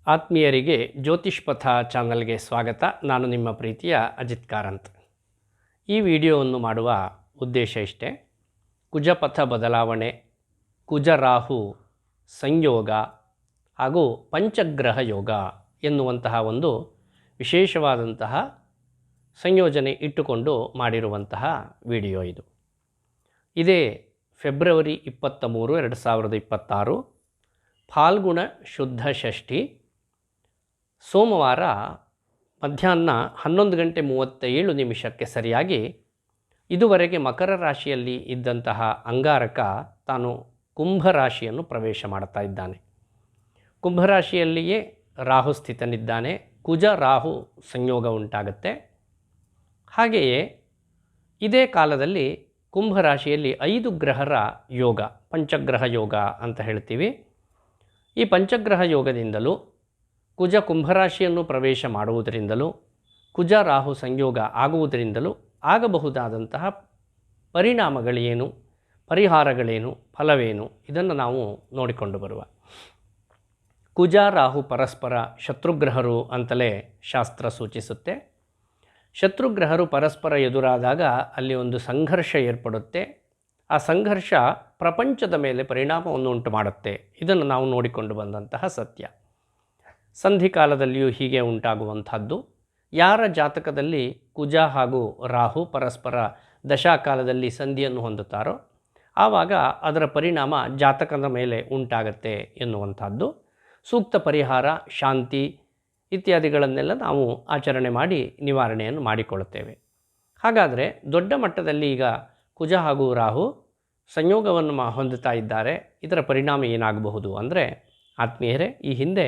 ಆತ್ಮೀಯರಿಗೆ ಜ್ಯೋತಿಷ್ ಪಥ ಚಾನಲ್ಗೆ ಸ್ವಾಗತ. ನಾನು ನಿಮ್ಮ ಪ್ರೀತಿಯ ಅಜಿತ್ ಕಾರಂತ್. ಈ ವಿಡಿಯೋವನ್ನು ಮಾಡುವ ಉದ್ದೇಶ ಇಷ್ಟೇ. ಕುಜಪಥ ಬದಲಾವಣೆ, ಕುಜರಾಹು ಸಂಯೋಗ ಹಾಗೂ ಪಂಚಗ್ರಹ ಯೋಗ ಎನ್ನುವಂತಹ ಒಂದು ವಿಶೇಷವಾದಂತಹ ಸಂಯೋಜನೆ ಇಟ್ಟುಕೊಂಡು ಮಾಡಿರುವಂತಹ ವಿಡಿಯೋ ಇದು. ಇದೇ ಫೆಬ್ರವರಿ 23, 2026 ಫಾಲ್ಗುಣ ಶುದ್ಧ ಷಷ್ಠಿ ಸೋಮವಾರ ಮಧ್ಯಾಹ್ನ 11:37 ಸರಿಯಾಗಿ ಇದುವರೆಗೆ ಮಕರ ರಾಶಿಯಲ್ಲಿ ಇದ್ದಂತಹ ಅಂಗಾರಕ ತಾನು ಕುಂಭರಾಶಿಯನ್ನು ಪ್ರವೇಶ ಮಾಡ್ತಾ ಇದ್ದಾನೆ. ಕುಂಭರಾಶಿಯಲ್ಲಿಯೇ ರಾಹು ಸ್ಥಿತನಿದ್ದಾನೆ. ಕುಜ ರಾಹು ಸಂಯೋಗ ಉಂಟಾಗುತ್ತೆ. ಹಾಗೆಯೇ ಇದೇ ಕಾಲದಲ್ಲಿ ಕುಂಭರಾಶಿಯಲ್ಲಿ 5 ಗ್ರಹರ ಯೋಗ, ಪಂಚಗ್ರಹ ಯೋಗ ಅಂತ ಹೇಳ್ತೀವಿ. ಈ ಪಂಚಗ್ರಹ ಯೋಗದಿಂದಲೂ ಕುಜ ಕುಂಭರಾಶಿಯನ್ನು ಪ್ರವೇಶ ಮಾಡುವುದರಿಂದಲೂ ಕುಜ ರಾಹು ಸಂಯೋಗ ಆಗುವುದರಿಂದಲೂ ಆಗಬಹುದಾದಂತಹ ಪರಿಣಾಮಗಳೇನು, ಪರಿಹಾರಗಳೇನು, ಫಲವೇನು, ಇದನ್ನು ನಾವು ನೋಡಿಕೊಂಡು ಬರುವ. ಕುಜ ರಾಹು ಪರಸ್ಪರ ಶತ್ರುಗ್ರಹರು ಅಂತಲೇ ಶಾಸ್ತ್ರ ಸೂಚಿಸುತ್ತೆ. ಶತ್ರುಗ್ರಹರು ಪರಸ್ಪರ ಎದುರಾದಾಗ ಅಲ್ಲಿ ಒಂದು ಸಂಘರ್ಷ ಏರ್ಪಡುತ್ತೆ. ಆ ಸಂಘರ್ಷ ಪ್ರಪಂಚದ ಮೇಲೆ ಪರಿಣಾಮವನ್ನು ಉಂಟು ಮಾಡುತ್ತೆ. ಇದನ್ನು ನಾವು ನೋಡಿಕೊಂಡು ಬಂದಂತಹ ಸತ್ಯ. ಸಂಧಿಕಾಲದಲ್ಲಿಯೂ ಹೀಗೆ ಉಂಟಾಗುವಂಥದ್ದು. ಯಾರ ಜಾತಕದಲ್ಲಿ ಕುಜ ಹಾಗೂ ರಾಹು ಪರಸ್ಪರ ದಶಾಕಾಲದಲ್ಲಿ ಸಂಧಿಯನ್ನು ಹೊಂದುತ್ತಾರೋ ಆವಾಗ ಅದರ ಪರಿಣಾಮ ಜಾತಕದ ಮೇಲೆ ಉಂಟಾಗತ್ತೆ ಎನ್ನುವಂಥದ್ದು. ಸೂಕ್ತ ಪರಿಹಾರ, ಶಾಂತಿ ಇತ್ಯಾದಿಗಳನ್ನೆಲ್ಲ ನಾವು ಆಚರಣೆ ಮಾಡಿ ನಿವಾರಣೆಯನ್ನು ಮಾಡಿಕೊಳ್ಳುತ್ತೇವೆ. ಹಾಗಾದರೆ ದೊಡ್ಡ ಮಟ್ಟದಲ್ಲಿ ಈಗ ಕುಜ ಹಾಗೂ ರಾಹು ಸಂಯೋಗವನ್ನು ಹೊಂದುತ್ತಾ ಇದ್ದಾರೆ. ಇದರ ಪರಿಣಾಮ ಏನಾಗಬಹುದು ಅಂದರೆ, ಆತ್ಮೀಯರೇ, ಈ ಹಿಂದೆ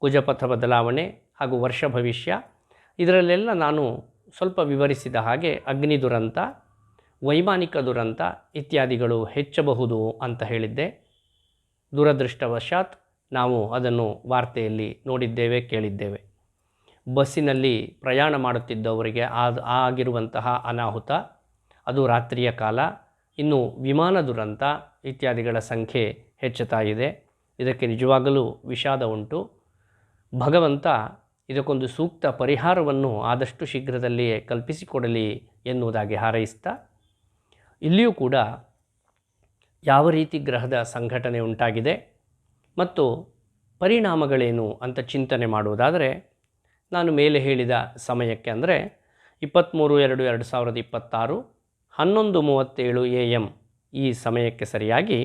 ಕುಜಪಥ ಬದಲಾವಣೆ ಹಾಗೂ ವರ್ಷ ಭವಿಷ್ಯ ಇದರಲ್ಲೆಲ್ಲ ನಾನು ಸ್ವಲ್ಪ ವಿವರಿಸಿದ ಹಾಗೆ ಅಗ್ನಿ ದುರಂತ, ವೈಮಾನಿಕ ದುರಂತ ಇತ್ಯಾದಿಗಳು ಹೆಚ್ಚಬಹುದು ಅಂತ ಹೇಳಿದ್ದೆ. ದುರದೃಷ್ಟವಶಾತ್ ನಾವು ಅದನ್ನು ವಾರ್ತೆಯಲ್ಲಿ ನೋಡಿದ್ದೇವೆ, ಕೇಳಿದ್ದೇವೆ. ಬಸ್ಸಿನಲ್ಲಿ ಪ್ರಯಾಣ ಮಾಡುತ್ತಿದ್ದವರಿಗೆ ಆಗಿರುವಂತಹ ಅನಾಹುತ, ಅದು ರಾತ್ರಿಯ ಕಾಲ. ಇನ್ನು ವಿಮಾನ ದುರಂತ ಇತ್ಯಾದಿಗಳ ಸಂಖ್ಯೆ ಹೆಚ್ಚುತ್ತಾ ಇದೆ. ಇದಕ್ಕೆ ನಿಜವಾಗಲೂ ವಿಷಾದ ಉಂಟು. ಭಗವಂತ ಇದಕ್ಕೊಂದು ಸೂಕ್ತ ಪರಿಹಾರವನ್ನು ಆದಷ್ಟು ಶೀಘ್ರದಲ್ಲಿಯೇ ಕಲ್ಪಿಸಿಕೊಡಲಿ ಎನ್ನುವುದಾಗಿ ಹಾರೈಸ್ತಾ, ಇಲ್ಲಿಯೂ ಕೂಡ ಯಾವ ರೀತಿ ಗ್ರಹದ ಸಂಘಟನೆ ಉಂಟಾಗಿದೆ ಮತ್ತು ಪರಿಣಾಮಗಳೇನು ಅಂತ ಚಿಂತನೆ ಮಾಡುವುದಾದರೆ, ನಾನು ಮೇಲೆ ಹೇಳಿದ ಸಮಯಕ್ಕೆ ಅಂದರೆ 23/2/2026 11:37 AM ಈ ಸಮಯಕ್ಕೆ ಸರಿಯಾಗಿ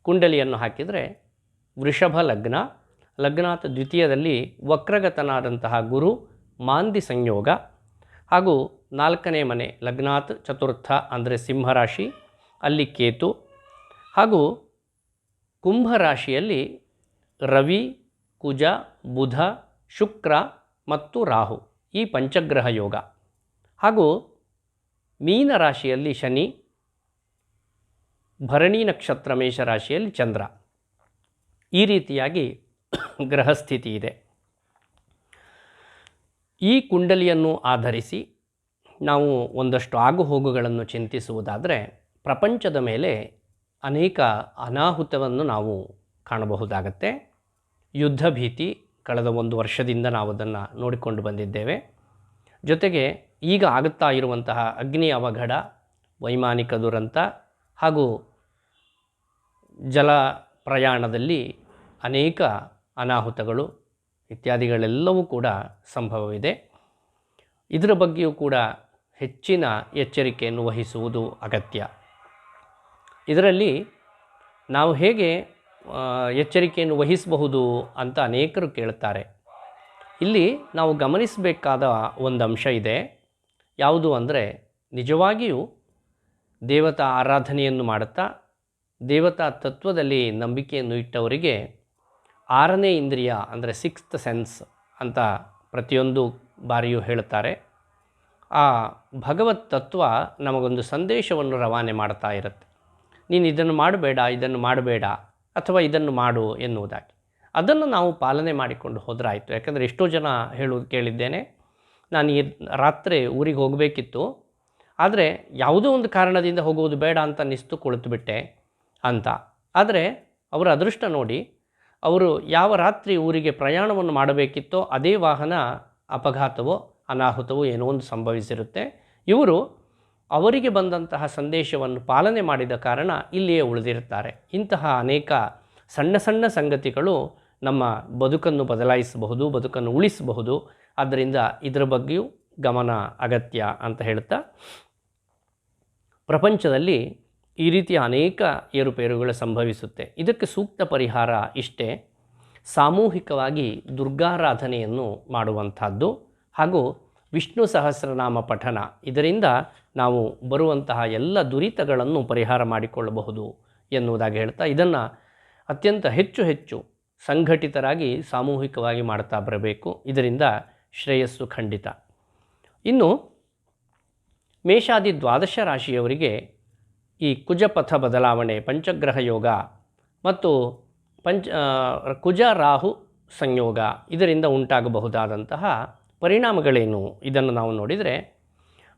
ಕುಂಡಲಿಯನ್ನು ಹಾಕಿದರೆ ವೃಷಭ ಲಗ್ನ, ಲಗ್ನಾತ್ ದ್ವಿತೀಯದಲ್ಲಿ ವಕ್ರಗತನಾದಂತಹ ಗುರು ಮಾಂದಿ ಸಂಯೋಗ ಹಾಗೂ 4ನೇ ಮನೆ ಲಗ್ನಾತ್ ಚತುರ್ಥ ಅಂದರೆ ಸಿಂಹರಾಶಿ, ಅಲ್ಲಿ ಕೇತು ಹಾಗೂ ಕುಂಭರಾಶಿಯಲ್ಲಿ ರವಿ, ಕುಜ, ಬುಧ, ಶುಕ್ರ ಮತ್ತು ರಾಹು ಈ ಪಂಚಗ್ರಹ ಯೋಗ ಹಾಗೂ ಮೀನರಾಶಿಯಲ್ಲಿ ಶನಿ, ಭರಣಿ ನಕ್ಷತ್ರ ಮೇಷರಾಶಿಯಲ್ಲಿ ಚಂದ್ರ. ಈ ರೀತಿಯಾಗಿ ಗ್ರಹಸ್ಥಿತಿ ಇದೆ. ಈ ಕುಂಡಲಿಯನ್ನು ಆಧರಿಸಿ ನಾವು ಒಂದಷ್ಟು ಆಗುಹೋಗುಗಳನ್ನು ಚಿಂತಿಸುವುದಾದರೆ, ಪ್ರಪಂಚದ ಮೇಲೆ ಅನೇಕ ಅನಾಹುತವನ್ನು ನಾವು ಕಾಣಬಹುದಾಗತ್ತೆ. ಯುದ್ಧ ಭೀತಿ ಕಳೆದ 1 ವರ್ಷದಿಂದ ನಾವು ಅದನ್ನು ನೋಡಿಕೊಂಡು ಬಂದಿದ್ದೇವೆ. ಜೊತೆಗೆ ಈಗ ಆಗುತ್ತಾ ಇರುವಂತಹ ಅಗ್ನಿ ಅವಘಡ, ವೈಮಾನಿಕ ದುರಂತ ಹಾಗೂ ಜಲ ಪ್ರಯಾಣದಲ್ಲಿ ಅನೇಕ ಅನಾಹುತಗಳು ಇತ್ಯಾದಿಗಳೆಲ್ಲವೂ ಕೂಡ ಸಂಭವವಿದೆ. ಇದರ ಬಗ್ಗೆಯೂ ಕೂಡ ಹೆಚ್ಚಿನ ಎಚ್ಚರಿಕೆಯನ್ನು ವಹಿಸುವುದು ಅಗತ್ಯ. ಇದರಲ್ಲಿ ನಾವು ಹೇಗೆ ಎಚ್ಚರಿಕೆಯನ್ನು ವಹಿಸಬಹುದು ಅಂತ ಅನೇಕರು ಕೇಳ್ತಾರೆ. ಇಲ್ಲಿ ನಾವು ಗಮನಿಸಬೇಕಾದ ಒಂದು ಅಂಶ ಇದೆ. ಯಾವುದು ಅಂದರೆ, ನಿಜವಾಗಿಯೂ ದೇವತಾ ಆರಾಧನೆಯನ್ನು ಮಾಡುತ್ತಾ ದೇವತಾ ತತ್ವದಲ್ಲಿ ನಂಬಿಕೆಯನ್ನು ಇಟ್ಟವರಿಗೆ 6ನೇ ಇಂದ್ರಿಯ ಅಂದರೆ 6th ಸೆನ್ಸ್ ಅಂತ ಪ್ರತಿಯೊಂದು ಬಾರಿಯೂ ಹೇಳುತ್ತಾರೆ. ಆ ಭಗವತ್ ತತ್ವ ನಮಗೊಂದು ಸಂದೇಶವನ್ನು ರವಾನೆ ಮಾಡ್ತಾ ಇರುತ್ತೆ. ನೀನು ಇದನ್ನು ಮಾಡಬೇಡ, ಇದನ್ನು ಮಾಡಬೇಡ, ಅಥವಾ ಇದನ್ನು ಮಾಡು ಎನ್ನುವುದಾಗಿ. ಅದನ್ನು ನಾವು ಪಾಲನೆ ಮಾಡಿಕೊಂಡು ಹೋದ್ರಾಯಿತು. ಯಾಕಂದರೆ ಎಷ್ಟೋ ಜನ ಹೇಳುವುದು ಕೇಳಿದ್ದೇನೆ, ನಾನು ಈ ರಾತ್ರಿ ಊರಿಗೆ ಹೋಗಬೇಕಿತ್ತು, ಆದರೆ ಯಾವುದೋ ಒಂದು ಕಾರಣದಿಂದ ಹೋಗುವುದು ಬೇಡ ಅಂತ ಅನ್ನಿಸ್ತು, ಕುಳಿತುಬಿಟ್ಟೆ ಅಂತ. ಆದರೆ ಅವರ ಅದೃಷ್ಟ ನೋಡಿ, ಅವರು ಯಾವ ರಾತ್ರಿ ಊರಿಗೆ ಪ್ರಯಾಣವನ್ನು ಮಾಡಬೇಕಿತ್ತೋ ಅದೇ ವಾಹನ ಅಪಘಾತವೋ ಅನಾಹುತವೋ ಏನೋ ಒಂದು ಸಂಭವಿಸಿರುತ್ತೆ. ಇವರು ಅವರಿಗೆ ಬಂದಂತಹ ಸಂದೇಶವನ್ನು ಪಾಲನೆ ಮಾಡಿದ ಕಾರಣ ಇಲ್ಲಿಯೇ ಉಳಿದಿರುತ್ತಾರೆ. ಇಂತಹ ಅನೇಕ ಸಣ್ಣ ಸಣ್ಣ ಸಂಗತಿಗಳು ನಮ್ಮ ಬದುಕನ್ನು ಬದಲಾಯಿಸಬಹುದು, ಬದುಕನ್ನು ಉಳಿಸಬಹುದು. ಆದ್ದರಿಂದ ಇದರ ಬಗ್ಗೆಯೂ ಗಮನ ಅಗತ್ಯ ಅಂತ ಹೇಳ್ತಾ, ಪ್ರಪಂಚದಲ್ಲಿ ಈ ರೀತಿಯ ಅನೇಕ ಏರುಪೇರುಗಳು ಸಂಭವಿಸುತ್ತೆ. ಇದಕ್ಕೆ ಸೂಕ್ತ ಪರಿಹಾರ ಇಷ್ಟೇ: ಸಾಮೂಹಿಕವಾಗಿ ದುರ್ಗಾರಾಧನೆಯನ್ನು ಮಾಡುವಂಥದ್ದು ಹಾಗೂ ವಿಷ್ಣು ಸಹಸ್ರನಾಮ ಪಠನ. ಇದರಿಂದ ನಾವು ಬರುವಂತಹ ಎಲ್ಲ ದುರಿತಗಳನ್ನು ಪರಿಹಾರ ಮಾಡಿಕೊಳ್ಳಬಹುದು ಎನ್ನುವುದಾಗಿ ಹೇಳ್ತಾ, ಇದನ್ನು ಅತ್ಯಂತ ಹೆಚ್ಚು ಸಂಘಟಿತರಾಗಿ ಸಾಮೂಹಿಕವಾಗಿ ಮಾಡ್ತಾ ಬರಬೇಕು. ಇದರಿಂದ ಶ್ರೇಯಸ್ಸು ಖಂಡಿತ. ಇನ್ನು ಮೇಷಾದಿ ದ್ವಾದಶ ರಾಶಿಯವರಿಗೆ ಈ ಕುಜಪಥ ಬದಲಾವಣೆ, ಪಂಚಗ್ರಹ ಯೋಗ ಮತ್ತು ಕುಜ ರಾಹು ಸಂಯೋಗ, ಇದರಿಂದ ಉಂಟಾಗಬಹುದಾದಂತಹ ಪರಿಣಾಮಗಳೇನು ಇದನ್ನು ನಾವು ನೋಡಿದರೆ,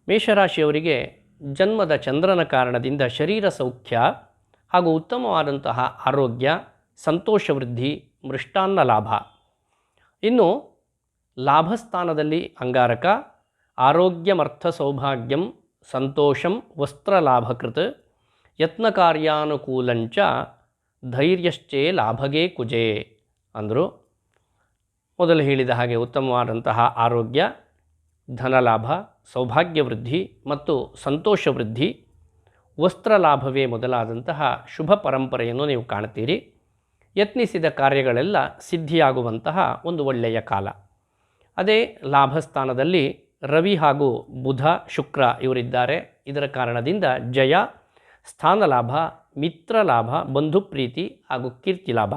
ಮೇಷರಾಶಿಯವರಿಗೆ ಜನ್ಮದ ಚಂದ್ರನ ಕಾರಣದಿಂದ ಶರೀರ ಸೌಖ್ಯ ಹಾಗೂ ಉತ್ತಮವಾದಂತಹ ಆರೋಗ್ಯ, ಸಂತೋಷ ವೃದ್ಧಿ, ಮೃಷ್ಟಾನ್ನ ಲಾಭ. ಇನ್ನು ಲಾಭಸ್ಥಾನದಲ್ಲಿ ಅಂಗಾರಕ ಆರೋಗ್ಯಮರ್ಥ ಸೌಭಾಗ್ಯಂ ಸಂತೋಷಂ ವಸ್ತ್ರಲಾಭಕೃತ್ ಯತ್ನ ಕಾರ್ಯಾನುಕೂಲಂಚ ಧೈರ್ಯಶ್ಚೇ ಲಾಭಗೇ ಕುಜೇ ಅಂದರು. ಮೊದಲು ಹೇಳಿದ ಹಾಗೆ ಉತ್ತಮವಾದಂತಹ ಆರೋಗ್ಯ, ಧನಲಾಭ, ಸೌಭಾಗ್ಯ ವೃದ್ಧಿ ಮತ್ತು ಸಂತೋಷ ವೃದ್ಧಿ, ವಸ್ತ್ರಲಾಭವೇ ಮೊದಲಾದಂತಹ ಶುಭ ಪರಂಪರೆಯನ್ನು ನೀವು ಕಾಣ್ತೀರಿ. ಯತ್ನಿಸಿದ ಕಾರ್ಯಗಳೆಲ್ಲ ಸಿದ್ಧಿಯಾಗುವಂತಹ ಒಂದು ಒಳ್ಳೆಯ ಕಾಲ. ಅದೇ ಲಾಭಸ್ಥಾನದಲ್ಲಿ ರವಿ ಹಾಗೂ ಬುಧ, ಶುಕ್ರ ಇವರಿದ್ದಾರೆ. ಇದರ ಕಾರಣದಿಂದ ಜಯ, ಸ್ಥಾನಲಾಭ, ಮಿತ್ರಲಾಭ, ಬಂಧುಪ್ರೀತಿ ಹಾಗೂ ಕೀರ್ತಿ ಲಾಭ.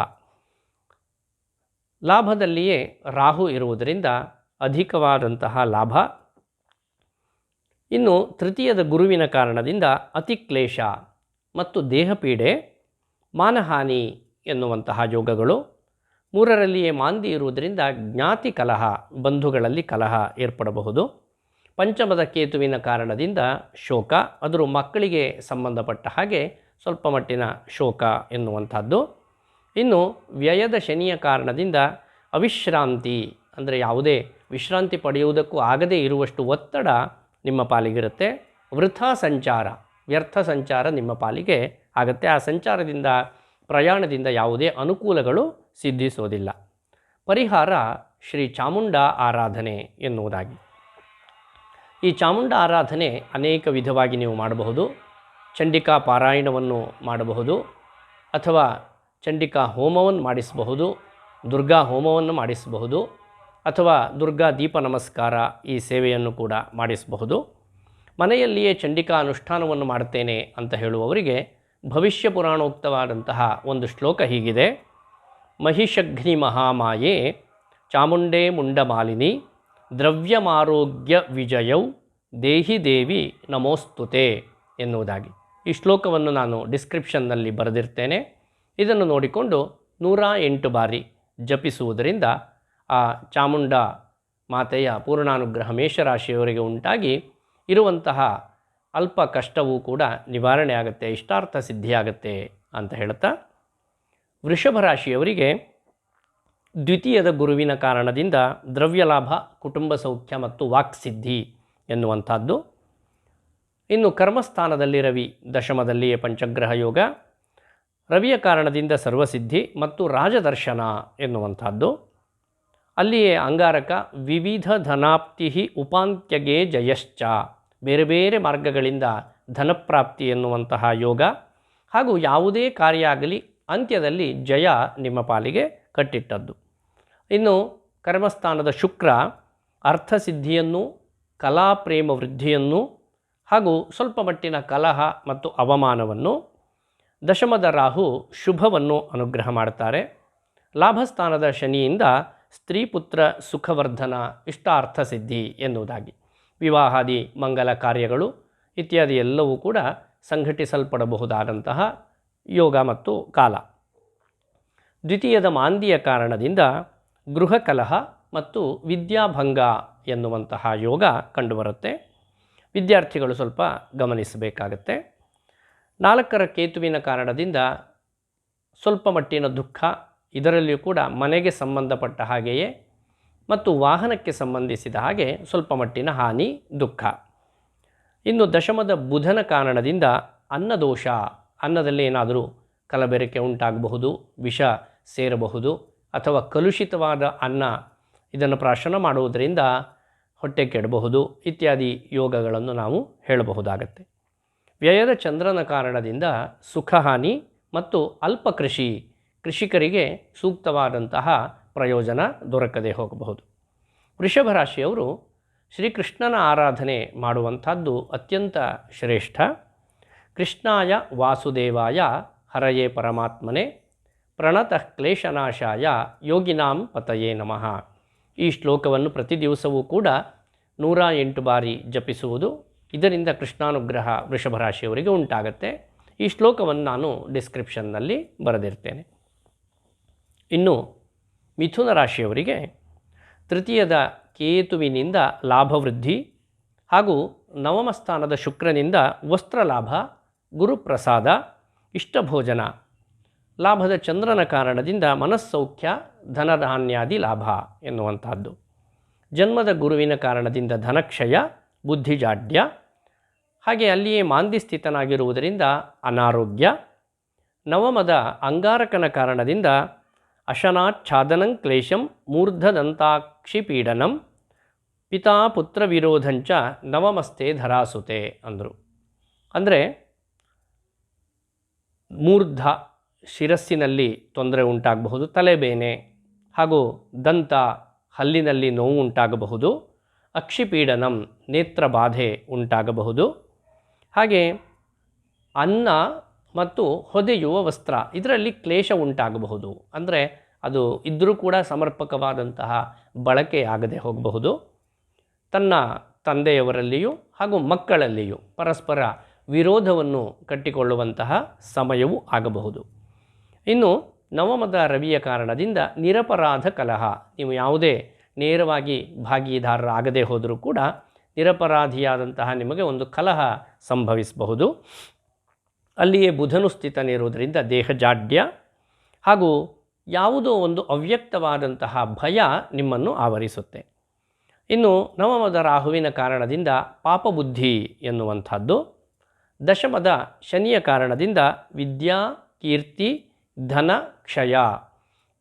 ಲಾಭದಲ್ಲಿಯೇ ರಾಹು ಇರುವುದರಿಂದ ಅಧಿಕವಾದಂತಹ ಲಾಭ. ಇನ್ನು ತೃತೀಯದ ಗುರುವಿನ ಕಾರಣದಿಂದ ಅತಿಕ್ಲೇಶ ಮತ್ತು ದೇಹಪೀಡೆ, ಮಾನಹಾನಿ ಎನ್ನುವಂತಹ ಯೋಗಗಳು. ಮೂರರಲ್ಲಿಯೇ ಮಾಂದಿ ಇರುವುದರಿಂದ ಜ್ಞಾತಿ ಕಲಹ, ಬಂಧುಗಳಲ್ಲಿ ಕಲಹ ಏರ್ಪಡಬಹುದು. ಪಂಚಮದ ಕೇತುವಿನ ಕಾರಣದಿಂದ ಶೋಕ, ಅದರ ಮಕ್ಕಳಿಗೆ ಸಂಬಂಧಪಟ್ಟ ಹಾಗೆ ಸ್ವಲ್ಪ ಮಟ್ಟಿನ ಶೋಕ ಎನ್ನುವಂಥದ್ದು. ಇನ್ನು ವ್ಯಯದ ಶನಿಯ ಕಾರಣದಿಂದ ಅವಿಶ್ರಾಂತಿ, ಅಂದರೆ ಯಾವುದೇ ವಿಶ್ರಾಂತಿ ಪಡೆಯುವುದಕ್ಕೂ ಆಗದೇ ಇರುವಷ್ಟು ಒತ್ತಡ ನಿಮ್ಮ ಪಾಲಿಗಿರುತ್ತೆ. ವೃಥಾ ಸಂಚಾರ, ವ್ಯರ್ಥ ಸಂಚಾರ ನಿಮ್ಮ ಪಾಲಿಗೆ ಆಗುತ್ತೆ. ಆ ಸಂಚಾರದಿಂದ, ಪ್ರಯಾಣದಿಂದ ಯಾವುದೇ ಅನುಕೂಲಗಳು ಸಿದ್ಧಿಸೋದಿಲ್ಲ. ಪರಿಹಾರ ಶ್ರೀ ಚಾಮುಂಡ ಆರಾಧನೆ ಎನ್ನುವುದಾಗಿ. ಈ ಚಾಮುಂಡ ಆರಾಧನೆ ಅನೇಕ ವಿಧವಾಗಿ ನೀವು ಮಾಡಬಹುದು. ಚಂಡಿಕಾ ಪಾರಾಯಣವನ್ನು ಮಾಡಬಹುದು, ಅಥವಾ ಚಂಡಿಕಾ ಹೋಮವನ್ನು ಮಾಡಿಸಬಹುದು, ದುರ್ಗಾ ಹೋಮವನ್ನು ಮಾಡಿಸಬಹುದು, ಅಥವಾ ದುರ್ಗಾ ದೀಪ ನಮಸ್ಕಾರ ಈ ಸೇವೆಯನ್ನು ಕೂಡ ಮಾಡಿಸಬಹುದು. ಮನೆಯಲ್ಲಿಯೇ ಚಂಡಿಕಾ ಅನುಷ್ಠಾನವನ್ನು ಮಾಡ್ತೇನೆ ಅಂತ ಹೇಳುವವರಿಗೆ ಭವಿಷ್ಯ ಪುರಾಣೋಕ್ತವಾದಂತಹ ಒಂದು ಶ್ಲೋಕ ಹೀಗಿದೆ: ಮಹಿಷಘ್ನಿ ಮಹಾಮಾಯೆ ಚಾಮುಂಡೇ ಮುಂಡಮಾಲಿನಿ ದ್ರವ್ಯಮಾರೋಗ್ಯ ವಿಜಯೌ ದೇಹಿ ದೇವಿ ನಮೋಸ್ತುತೆ ಎನ್ನುವುದಾಗಿ. ಈ ಶ್ಲೋಕವನ್ನು ನಾನು ಡಿಸ್ಕ್ರಿಪ್ಷನ್ನಲ್ಲಿ ಬರೆದಿರ್ತೇನೆ. ಇದನ್ನು ನೋಡಿಕೊಂಡು 108 ಬಾರಿ ಜಪಿಸುವುದರಿಂದ ಆ ಚಾಮುಂಡ ಮಾತೆಯ ಪೂರ್ಣಾನುಗ್ರಹ ಮೇಷರಾಶಿಯವರಿಗೆ ಉಂಟಾಗಿ ಇರುವಂತಹ ಅಲ್ಪ ಕಷ್ಟವೂ ಕೂಡ ನಿವಾರಣೆ ಆಗುತ್ತೆ, ಇಷ್ಟಾರ್ಥ ಸಿದ್ಧಿಯಾಗುತ್ತೆ ಅಂತ ಹೇಳ್ತಾ, ವೃಷಭ ರಾಶಿಯವರಿಗೆ ದ್ವಿತೀಯದ ಗುರುವಿನ ಕಾರಣದಿಂದ ದ್ರವ್ಯಲಾಭ, ಕುಟುಂಬ ಸೌಖ್ಯ ಮತ್ತು ವಾಕ್ಸಿದ್ಧಿ ಎನ್ನುವಂಥದ್ದು. ಇನ್ನು ಕರ್ಮಸ್ಥಾನದಲ್ಲಿ ರವಿ, ದಶಮದಲ್ಲಿಯೇ ಪಂಚಗ್ರಹ ಯೋಗ. ರವಿಯ ಕಾರಣದಿಂದ ಸರ್ವಸಿದ್ಧಿ ಮತ್ತು ರಾಜದರ್ಶನ ಎನ್ನುವಂಥದ್ದು. ಅಲ್ಲಿಯೇ ಅಂಗಾರಕ ವಿವಿಧ ಧನಾಪ್ತಿ ಉಪಾಂತ್ಯಗೆ ಜಯಶ್ಚ, ಬೇರೆ ಬೇರೆ ಮಾರ್ಗಗಳಿಂದ ಧನಪ್ರಾಪ್ತಿ ಎನ್ನುವಂತಹ ಯೋಗ. ಹಾಗೂ ಯಾವುದೇ ಕಾರ್ಯ ಆಗಲಿ ಅಂತ್ಯದಲ್ಲಿ ಜಯ ನಿಮ್ಮ ಪಾಲಿಗೆ ಕಟ್ಟಿಟ್ಟದ್ದು. ಇನ್ನು ಕರ್ಮಸ್ಥಾನದ ಶುಕ್ರ ಅರ್ಥಸಿದ್ಧಿಯನ್ನು, ಕಲಾಪ್ರೇಮ ವೃದ್ಧಿಯನ್ನು ಹಾಗೂ ಸ್ವಲ್ಪ ಮಟ್ಟಿನ ಕಲಹ ಮತ್ತು ಅವಮಾನವನ್ನು. ದಶಮದ ರಾಹು ಶುಭವನ್ನು ಅನುಗ್ರಹ ಮಾಡ್ತಾರೆ. ಲಾಭಸ್ಥಾನದ ಶನಿಯಿಂದ ಸ್ತ್ರೀ ಪುತ್ರ ಸುಖವರ್ಧನ, ಇಷ್ಟಾರ್ಥ ಸಿದ್ಧಿ ಎನ್ನುವುದಾಗಿ. ವಿವಾಹಾದಿ ಮಂಗಲ ಕಾರ್ಯಗಳು ಇತ್ಯಾದಿ ಎಲ್ಲವೂ ಕೂಡ ಸಂಘಟಿಸಲ್ಪಡಬಹುದಾದಂತಹ ಯೋಗ ಮತ್ತು ಕಾಲ. ದ್ವಿತೀಯದ ಮಾಂದಿಯ ಕಾರಣದಿಂದ ಗೃಹ ಕಲಹ ಮತ್ತು ವಿದ್ಯಾಭಂಗ ಎನ್ನುವಂತಹ ಯೋಗ ಕಂಡುಬರುತ್ತೆ. ವಿದ್ಯಾರ್ಥಿಗಳು ಸ್ವಲ್ಪ ಗಮನಿಸಬೇಕಾಗತ್ತೆ. 4ರ ಕೇತುವಿನ ಕಾರಣದಿಂದ ಸ್ವಲ್ಪ ಮಟ್ಟಿನ ದುಃಖ, ಇದರಲ್ಲಿಯೂ ಕೂಡ ಮನೆಗೆ ಸಂಬಂಧಪಟ್ಟ ಹಾಗೆಯೇ ಮತ್ತು ವಾಹನಕ್ಕೆ ಸಂಬಂಧಿಸಿದ ಹಾಗೆ ಸ್ವಲ್ಪ ಮಟ್ಟಿನ ಹಾನಿ, ದುಃಖ. ಇನ್ನು ದಶಮದ ಬುಧನ ಕಾರಣದಿಂದ ಅನ್ನದೋಷ, ಅನ್ನದಲ್ಲಿ ಏನಾದರೂ ಕಲಬೆರಕೆ ಉಂಟಾಗಬಹುದು, ವಿಷ ಸೇರಬಹುದು, ಅಥವಾ ಕಲುಷಿತವಾದ ಅನ್ನ ಇದನ್ನು ಪ್ರಾಶನ ಮಾಡುವುದರಿಂದ ಹೊಟ್ಟೆ ಕೆಡಬಹುದು ಇತ್ಯಾದಿ ಯೋಗಗಳನ್ನು ನಾವು ಹೇಳಬಹುದಾಗತ್ತೆ. ವ್ಯಯದ ಚಂದ್ರನ ಕಾರಣದಿಂದ ಸುಖಹಾನಿ ಮತ್ತು ಅಲ್ಪ ಕೃಷಿ, ಕೃಷಿಕರಿಗೆ ಸೂಕ್ತವಾದಂತಹ ಪ್ರಯೋಜನ ದೊರಕದೆ ಹೋಗಬಹುದು. ವೃಷಭ ರಾಶಿಯವರು ಶ್ರೀಕೃಷ್ಣನ ಆರಾಧನೆ ಮಾಡುವಂಥದ್ದು ಅತ್ಯಂತ ಶ್ರೇಷ್ಠ. ಕೃಷ್ಣಾಯ ವಾಸುದೇವಾಯ ಹರಯೇ ಪರಮಾತ್ಮನೆ ಪ್ರಣತಃ ಕ್ಲೇಶನಾಶಾಯ ಯೋಗಿನಾಂ ಪತಯೇ ನಮಃ. ಈ ಶ್ಲೋಕವನ್ನು ಪ್ರತಿ ದಿವಸವೂ ಕೂಡ 108 ಬಾರಿ ಜಪಿಸುವುದು, ಇದರಿಂದ ಕೃಷ್ಣಾನುಗ್ರಹ ವೃಷಭ ರಾಶಿಯವರಿಗೆ ಉಂಟಾಗತ್ತೆ. ಈ ಶ್ಲೋಕವನ್ನು ನಾನು ಡಿಸ್ಕ್ರಿಪ್ಷನ್ನಲ್ಲಿ ಬರೆದಿರ್ತೇನೆ. ಇನ್ನು ಮಿಥುನ ರಾಶಿಯವರಿಗೆ ತೃತೀಯದ ಕೇತುವಿನಿಂದ ಲಾಭವೃದ್ಧಿ ಹಾಗೂ ನವಮ ಸ್ಥಾನದ ಶುಕ್ರನಿಂದ ವಸ್ತ್ರಲಾಭ, ಗುರುಪ್ರಸಾದ, ಇಷ್ಟಭೋಜನ, ಲಾಭದ ಚಂದ್ರನ ಕಾರಣದಿಂದ ಮನಸ್ಸೌಖ್ಯ, ಧನಧಾನ್ಯಾದಿ ಲಾಭ ಎನ್ನುವಂತಹದ್ದು. ಜನ್ಮದ ಗುರುವಿನ ಕಾರಣದಿಂದ ಧನಕ್ಷಯ, ಬುದ್ಧಿಜಾಡ್ಯ, ಹಾಗೆ ಅಲ್ಲಿಯೇ ಮಾಂದ್ಯಸ್ಥಿತನಾಗಿರುವುದರಿಂದ ಅನಾರೋಗ್ಯ. ನವಮದ ಅಂಗಾರಕನ ಕಾರಣದಿಂದ ಅಶನಾಚ್ಛಾದನಂ ಕ್ಲೇಶಂ ಮೂರ್ಧದಂತಾಕ್ಷಿಪೀಡನಂ ಪಿತಾ ಪುತ್ರ ವಿರೋಧಂಚ ನವಮಸ್ತೆ ಧರಾಸುತೆ ಅಂದರು. ಅಂದರೆ ಮೂರ್ಧ ಶಿರಸ್ಸಿನಲ್ಲಿ ತೊಂದರೆ ಉಂಟಾಗಬಹುದು, ತಲೆಬೇನೆ ಹಾಗೂ ದಂತ ಹಲ್ಲಿನಲ್ಲಿ ನೋವು ಉಂಟಾಗಬಹುದು, ಅಕ್ಷಿಪೀಡನಂ ನೇತ್ರ ಬಾಧೆ ಉಂಟಾಗಬಹುದು, ಹಾಗೆ ಅನ್ನ ಮತ್ತು ಹೊದೆಯುವ ವಸ್ತ್ರ ಇದರಲ್ಲಿ ಕ್ಲೇಶ ಉಂಟಾಗಬಹುದು. ಅಂದರೆ ಅದು ಇದ್ದರೂ ಕೂಡ ಸಮರ್ಪಕವಾದಂತಹ ಬಳಕೆಯಾಗದೆ ಹೋಗಬಹುದು. ತನ್ನ ತಂದೆಯವರಲ್ಲಿಯೂ ಹಾಗೂ ಮಕ್ಕಳಲ್ಲಿಯೂ ಪರಸ್ಪರ ವಿರೋಧವನ್ನು ಕಟ್ಟಿಕೊಳ್ಳುವಂತಹ ಸಮಯವೂ ಆಗಬಹುದು. ಇನ್ನು ನವಮದ ರವಿಯ ಕಾರಣದಿಂದ ನಿರಪರಾಧ ಕಲಹ, ನೀವು ಯಾವುದೇ ನೇರವಾಗಿ ಭಾಗಿದಾರರಾಗದೇ ಹೋದರೂ ಕೂಡ ನಿರಪರಾಧಿಯಾದಂತಹ ನಿಮಗೆ ಒಂದು ಕಲಹ ಸಂಭವಿಸಬಹುದು. ಅಲ್ಲಿಯೇ ಬುಧನು ಸ್ಥಿತನಿರುವುದರಿಂದ ದೇಹಜಾಡ್ಯ ಹಾಗೂ ಯಾವುದೋ ಒಂದು ಅವ್ಯಕ್ತವಾದಂತಹ ಭಯ ನಿಮ್ಮನ್ನು ಆವರಿಸುತ್ತೆ. ಇನ್ನು ನವಮದ ರಾಹುವಿನ ಕಾರಣದಿಂದ ಪಾಪಬುದ್ಧಿ ಎನ್ನುವಂಥದ್ದು. ದಶಮದ ಶನಿಯ ಕಾರಣದಿಂದ ವಿದ್ಯಾ, ಕೀರ್ತಿ, ಧನ ಕ್ಷಯ,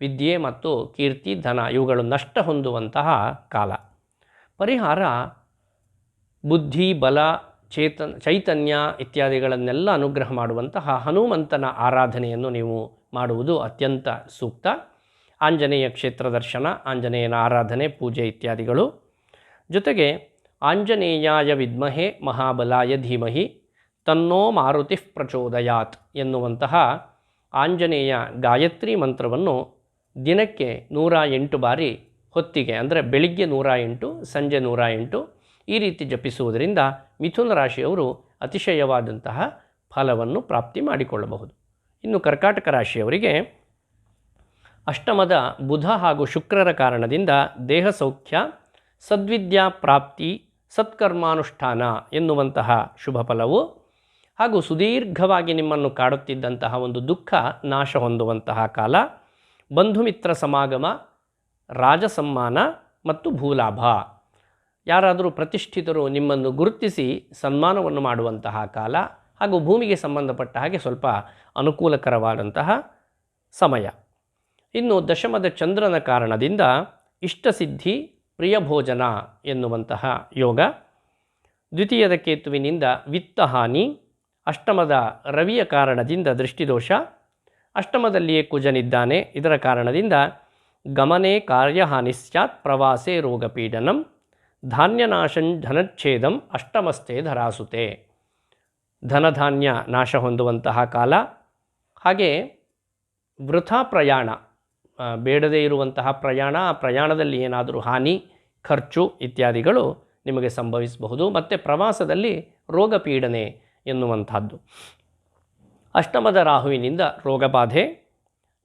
ವಿದ್ಯೆ ಮತ್ತು ಕೀರ್ತಿ, ಧನ ಇವುಗಳು ನಷ್ಟ ಹೊಂದುವಂತಹ ಕಾಲ. ಪರಿಹಾರ ಬುದ್ಧಿ, ಬಲ, ಚೈತನ್ಯ ಇತ್ಯಾದಿಗಳನ್ನೆಲ್ಲ ಅನುಗ್ರಹ ಮಾಡುವಂತಹ ಹನುಮಂತನ ಆರಾಧನೆಯನ್ನು ನೀವು ಮಾಡುವುದು ಅತ್ಯಂತ ಸೂಕ್ತ. ಆಂಜನೇಯ ಕ್ಷೇತ್ರ ದರ್ಶನ, ಆಂಜನೇಯನ ಆರಾಧನೆ, ಪೂಜೆ ಇತ್ಯಾದಿಗಳು. ಜೊತೆಗೆ ಆಂಜನೇಯಾಯ ವಿದ್ಮಹೆ ಮಹಾಬಲಾಯ ಧೀಮಹಿ ತನ್ನೋ ಮಾರುತಿ ಪ್ರಚೋದಯಾತ್ ಎನ್ನುವಂತಹ ಆಂಜನೇಯ ಗಾಯತ್ರಿ ಮಂತ್ರವನ್ನು ದಿನಕ್ಕೆ 108 ಬಾರಿ ಹೊತ್ತಿಗೆ, ಅಂದರೆ ಬೆಳಿಗ್ಗೆ 108, ಸಂಜೆ 108 ಈ ರೀತಿ ಜಪಿಸುವುದರಿಂದ ಮಿಥುನ ರಾಶಿಯವರು ಅತಿಶಯವಾದಂತಹ ಫಲವನ್ನು ಪ್ರಾಪ್ತಿ ಮಾಡಿಕೊಳ್ಳಬಹುದು. ಇನ್ನು ಕರ್ಕಾಟಕ ರಾಶಿಯವರಿಗೆ ಅಷ್ಟಮದ ಬುಧ ಹಾಗೂ ಶುಕ್ರರ ಕಾರಣದಿಂದ ದೇಹ ಸೌಖ್ಯ, ಸದ್ವಿದ್ಯಾ ಪ್ರಾಪ್ತಿ, ಸತ್ಕರ್ಮಾನುಷ್ಠಾನ ಎನ್ನುವಂತಹ ಶುಭ ಫಲವು ಹಾಗೂ ಸುದೀರ್ಘವಾಗಿ ನಿಮ್ಮನ್ನು ಕಾಡುತ್ತಿದ್ದಂತಹ ಒಂದು ದುಃಖ ನಾಶ ಹೊಂದುವಂತಹ ಕಾಲ. ಬಂಧುಮಿತ್ರ ಸಮಾಗಮ, ರಾಜಸಮ್ಮಾನ ಮತ್ತು ಭೂಲಾಭ, ಯಾರಾದರೂ ಪ್ರತಿಷ್ಠಿತರು ನಿಮ್ಮನ್ನು ಗುರುತಿಸಿ ಸನ್ಮಾನವನ್ನು ಮಾಡುವಂತಹ ಕಾಲ ಹಾಗೂ ಭೂಮಿಗೆ ಸಂಬಂಧಪಟ್ಟ ಹಾಗೆ ಸ್ವಲ್ಪ ಅನುಕೂಲಕರವಾದಂತಹ ಸಮಯ. ಇನ್ನು ದಶಮದ ಚಂದ್ರನ ಕಾರಣದಿಂದ ಇಷ್ಟಸಿದ್ಧಿ, ಪ್ರಿಯಭೋಜನ ಎನ್ನುವಂತಹ ಯೋಗ. ದ್ವಿತೀಯದ ಕೇತುವಿನಿಂದ ವಿತ್ತಹಾನಿ, ಅಷ್ಟಮದ ರವಿಯ ಕಾರಣದಿಂದ ದೃಷ್ಟಿದೋಷ, ಅಷ್ಟಮದಲ್ಲಿಯೇ ಕುಜನಿದ್ದಾನೆ, ಇದರ ಕಾರಣದಿಂದ ಗಮನೆ ಕಾರ್ಯಹಾನಿ ಸ್ಯಾತ್, ಪ್ರವಾಸೆ ರೋಗಪೀಡನಂ, ಧಾನ್ಯನಾಶಂ ಧನಚ್ಛೇದಂ ಅಷ್ಟಮಸ್ತೆ ಧರಾಸುತೆ, ಧನಧಾನ್ಯ ನಾಶ ಹೊಂದುವಂತಹ ಕಾಲ. ಹಾಗೆ ವೃಥಾ ಪ್ರಯಾಣ, ಬೇಡದೇ ಇರುವಂತಹ ಪ್ರಯಾಣ, ಆ ಪ್ರಯಾಣದಲ್ಲಿ ಏನಾದರೂ ಹಾನಿ, ಖರ್ಚು ಇತ್ಯಾದಿಗಳು ನಿಮಗೆ ಸಂಭವಿಸಬಹುದು. ಮತ್ತು ಪ್ರವಾಸದಲ್ಲಿ ರೋಗಪೀಡನೆ ಎನ್ನುವಂಥದ್ದು. ಅಷ್ಟಮದ ರಾಹುವಿನಿಂದ ರೋಗಬಾಧೆ,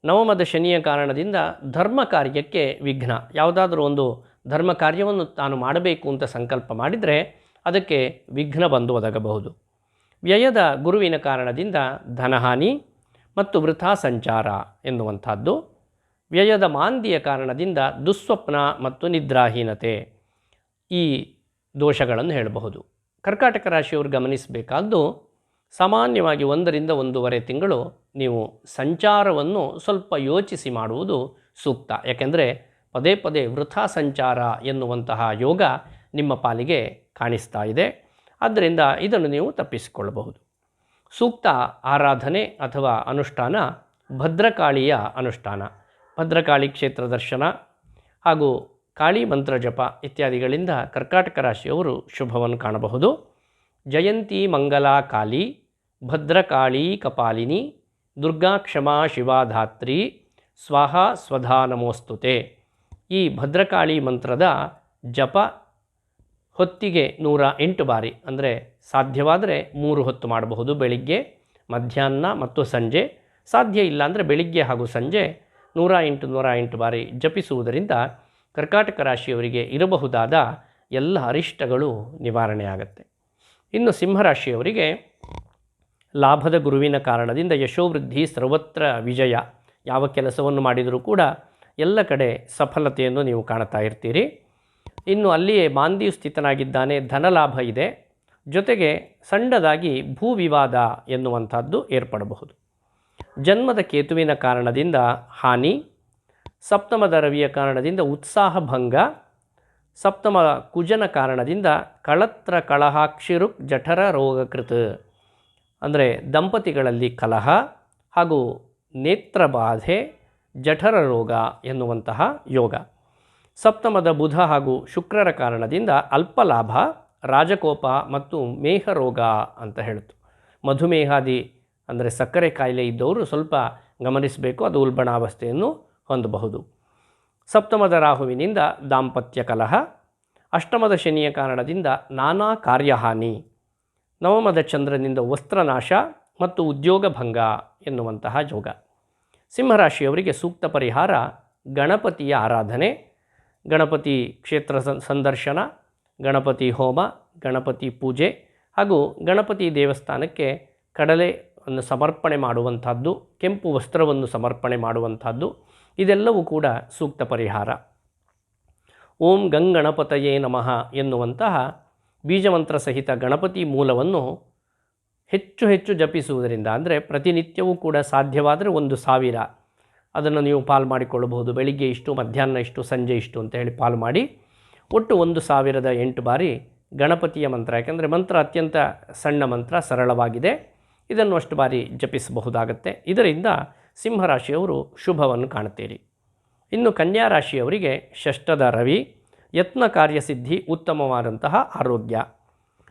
ನವಮದ ಶನಿಯ ಕಾರಣದಿಂದ ಧರ್ಮ ಕಾರ್ಯಕ್ಕೆ ವಿಘ್ನ. ಯಾವುದಾದ್ರೂ ಒಂದು ಧರ್ಮ ಕಾರ್ಯವನ್ನು ತಾನು ಮಾಡಬೇಕು ಅಂತ ಸಂಕಲ್ಪ ಮಾಡಿದರೆ ಅದಕ್ಕೆ ವಿಘ್ನ ಬಂದು ಒದಗಬಹುದು. ವ್ಯಯದ ಗುರುವಿನ ಕಾರಣದಿಂದ ಧನಹಾನಿ ಮತ್ತು ವೃಥಾ ಸಂಚಾರ ಎನ್ನುವಂಥದ್ದು. ವ್ಯಯದ ಮಾಂದಿಯ ಕಾರಣದಿಂದ ದುಸ್ವಪ್ನ ಮತ್ತು ನಿದ್ರಾಹೀನತೆ ಈ ದೋಷಗಳನ್ನು ಹೇಳಬಹುದು. ಕರ್ಕಾಟಕ ರಾಶಿಯವರು ಗಮನಿಸಬೇಕಾದ್ದು ಸಾಮಾನ್ಯವಾಗಿ 1ರಿಂದ 1.5 ತಿಂಗಳು ನೀವು ಸಂಚಾರವನ್ನು ಸ್ವಲ್ಪ ಯೋಚಿಸಿ ಮಾಡುವುದು ಸೂಕ್ತ. ಯಾಕೆಂದರೆ ಪದೇ ಪದೇ ವೃಥಾ ಸಂಚಾರ ಎನ್ನುವಂತಹ ಯೋಗ ನಿಮ್ಮ ಪಾಲಿಗೆ ಕಾಣಿಸ್ತಾ ಇದೆ. ಆದ್ದರಿಂದ ಇದನ್ನು ನೀವು ತಪ್ಪಿಸಿಕೊಳ್ಳಬಹುದು. ಸೂಕ್ತ ಆರಾಧನೆ ಅಥವಾ ಅನುಷ್ಠಾನ ಭದ್ರಕಾಳಿಯ ಅನುಷ್ಠಾನ, ಭದ್ರಕಾಳಿ ಕ್ಷೇತ್ರ ದರ್ಶನ ಹಾಗೂ ಕಾಳಿ ಮಂತ್ರ ಜಪ ಇತ್ಯಾದಿಗಳಿಂದ ಕರ್ಕಾಟಕ ರಾಶಿಯವರು ಶುಭವನ್ನು ಕಾಣಬಹುದು. ಜಯಂತಿ ಮಂಗಲಾ ಕಾಳಿ, ಭದ್ರಕಾಳಿ ಕಪಾಲಿನಿ, ದುರ್ಗಾ ಕ್ಷಮಾ ಶಿವಾಧಾತ್ರಿ, ಸ್ವಾಹ ಸ್ವಧಾ ನಮೋಸ್ತುತೆ. ಈ ಭದ್ರಕಾಳಿ ಮಂತ್ರದ ಜಪ ಹೊತ್ತಿಗೆ 108 ಬಾರಿ, ಅಂದರೆ ಸಾಧ್ಯವಾದರೆ 3 ಹೊತ್ತು ಮಾಡಬಹುದು, ಬೆಳಿಗ್ಗೆ, ಮಧ್ಯಾಹ್ನ ಮತ್ತು ಸಂಜೆ. ಸಾಧ್ಯ ಇಲ್ಲ ಅಂದರೆ ಬೆಳಿಗ್ಗೆ ಹಾಗೂ ಸಂಜೆ 108 ಬಾರಿ ಜಪಿಸುವುದರಿಂದ ಕರ್ಕಾಟಕ ರಾಶಿಯವರಿಗೆ ಇರಬಹುದಾದ ಎಲ್ಲ ಅರಿಷ್ಟಗಳು ನಿವಾರಣೆಯಾಗತ್ತೆ. ಇನ್ನು ಸಿಂಹರಾಶಿಯವರಿಗೆ ಲಾಭದ ಗುರುವಿನ ಕಾರಣದಿಂದ ಯಶೋವೃದ್ಧಿ, ಸರ್ವತ್ರ ವಿಜಯ. ಯಾವ ಕೆಲಸವನ್ನು ಮಾಡಿದರೂ ಕೂಡ ಎಲ್ಲ ಕಡೆ ಸಫಲತೆಯನ್ನು ನೀವು ಕಾಣ್ತಾ ಇರ್ತೀರಿ. ಇನ್ನು ಅಲ್ಲಿಯೇ ಮಾಂದಿಯು ಸ್ಥಿತನಾಗಿದ್ದಾನೆ, ಧನಲಾಭ ಇದೆ. ಜೊತೆಗೆ ಸಣ್ಣದಾಗಿ ಭೂ ವಿವಾದ ಎನ್ನುವಂಥದ್ದು ಏರ್ಪಡಬಹುದು. ಜನ್ಮದ ಕೇತುವಿನ ಕಾರಣದಿಂದ ಹಾನಿ, ಸಪ್ತಮದ ರವಿಯ ಕಾರಣದಿಂದ ಉತ್ಸಾಹ ಭಂಗ, ಸಪ್ತಮ ಕುಜನ ಕಾರಣದಿಂದ ಕಳತ್ರ ಕಳಹಾಕ್ಷಿರುಕ್ ಜಠರ ರೋಗಕೃತ, ಅಂದರೆ ದಂಪತಿಗಳಲ್ಲಿ ಕಲಹ ಹಾಗೂ ನೇತ್ರಬಾಧೆ, ಜಠರ ರೋಗ ಎನ್ನುವಂತಹ ಯೋಗ. ಸಪ್ತಮದ ಬುಧ ಹಾಗೂ ಶುಕ್ರರ ಕಾರಣದಿಂದ ಅಲ್ಪಲಾಭ, ರಾಜಕೋಪ ಮತ್ತು ಮೇಹ ರೋಗ ಅಂತ ಹೇಳ್ತು. ಮಧುಮೇಹಾದಿ ಅಂದರೆ ಸಕ್ಕರೆ ಕಾಯಿಲೆ ಇದ್ದವರು ಸ್ವಲ್ಪ ಗಮನಿಸಬೇಕು, ಅದು ಉಲ್ಬಣಾವಸ್ಥೆಯನ್ನು ಹೊಂದಬಹುದು. ಸಪ್ತಮದ ರಾಹುವಿನಿಂದ ದಾಂಪತ್ಯ ಕಲಹ, ಅಷ್ಟಮದ ಶನಿಯ ಕಾರಣದಿಂದ ನಾನಾ ಕಾರ್ಯಹಾನಿ, ನವಮದ ಚಂದ್ರನಿಂದ ವಸ್ತ್ರನಾಶ ಮತ್ತು ಉದ್ಯೋಗ ಭಂಗ ಎನ್ನುವಂತಹ ಯೋಗ. ಸಿಂಹರಾಶಿಯವರಿಗೆ ಸೂಕ್ತ ಪರಿಹಾರ ಗಣಪತಿಯ ಆರಾಧನೆ, ಗಣಪತಿ ಕ್ಷೇತ್ರ ಸಂದರ್ಶನ, ಗಣಪತಿ ಹೋಮ, ಗಣಪತಿ ಪೂಜೆ ಹಾಗೂ ಗಣಪತಿ ದೇವಸ್ಥಾನಕ್ಕೆ ಕಡಲೆಯನ್ನು ಸಮರ್ಪಣೆ ಮಾಡುವಂಥದ್ದು, ಕೆಂಪು ವಸ್ತ್ರವನ್ನು ಸಮರ್ಪಣೆ ಮಾಡುವಂಥದ್ದು, ಇದೆಲ್ಲವೂ ಕೂಡ ಸೂಕ್ತ ಪರಿಹಾರ. ಓಂ ಗಂಗಣಪತಯೇ ನಮಃ ಎನ್ನುವಂತಹ ಬೀಜಮಂತ್ರ ಸಹಿತ ಗಣಪತಿ ಮೂಲವನ್ನು ಹೆಚ್ಚು ಹೆಚ್ಚು ಜಪಿಸುವುದರಿಂದ, ಅಂದರೆ ಪ್ರತಿನಿತ್ಯವೂ ಕೂಡ ಸಾಧ್ಯವಾದರೆ 1000 ಅದನ್ನು ನೀವು ಪಾಲು ಮಾಡಿಕೊಳ್ಳಬಹುದು. ಬೆಳಿಗ್ಗೆ ಇಷ್ಟು, ಮಧ್ಯಾಹ್ನ ಇಷ್ಟು, ಸಂಜೆ ಇಷ್ಟು ಅಂತ ಹೇಳಿ ಪಾಲು ಮಾಡಿ ಒಟ್ಟು 1008 ಬಾರಿ ಗಣಪತಿಯ ಮಂತ್ರ, ಯಾಕೆಂದರೆ ಮಂತ್ರ ಅತ್ಯಂತ ಸಣ್ಣ ಮಂತ್ರ, ಸರಳವಾಗಿದೆ, ಇದನ್ನು ಅಷ್ಟು ಬಾರಿ ಜಪಿಸಬಹುದಾಗತ್ತೆ. ಇದರಿಂದ ಸಿಂಹರಾಶಿಯವರು ಶುಭವನ್ನು ಕಾಣುತ್ತೀರಿ. ಇನ್ನು ಕನ್ಯಾ ರಾಶಿಯವರಿಗೆ ಷಷ್ಠದ ರವಿ, ಯತ್ನ ಕಾರ್ಯಸಿದ್ಧಿ, ಉತ್ತಮವಾದಂತಹ ಆರೋಗ್ಯ.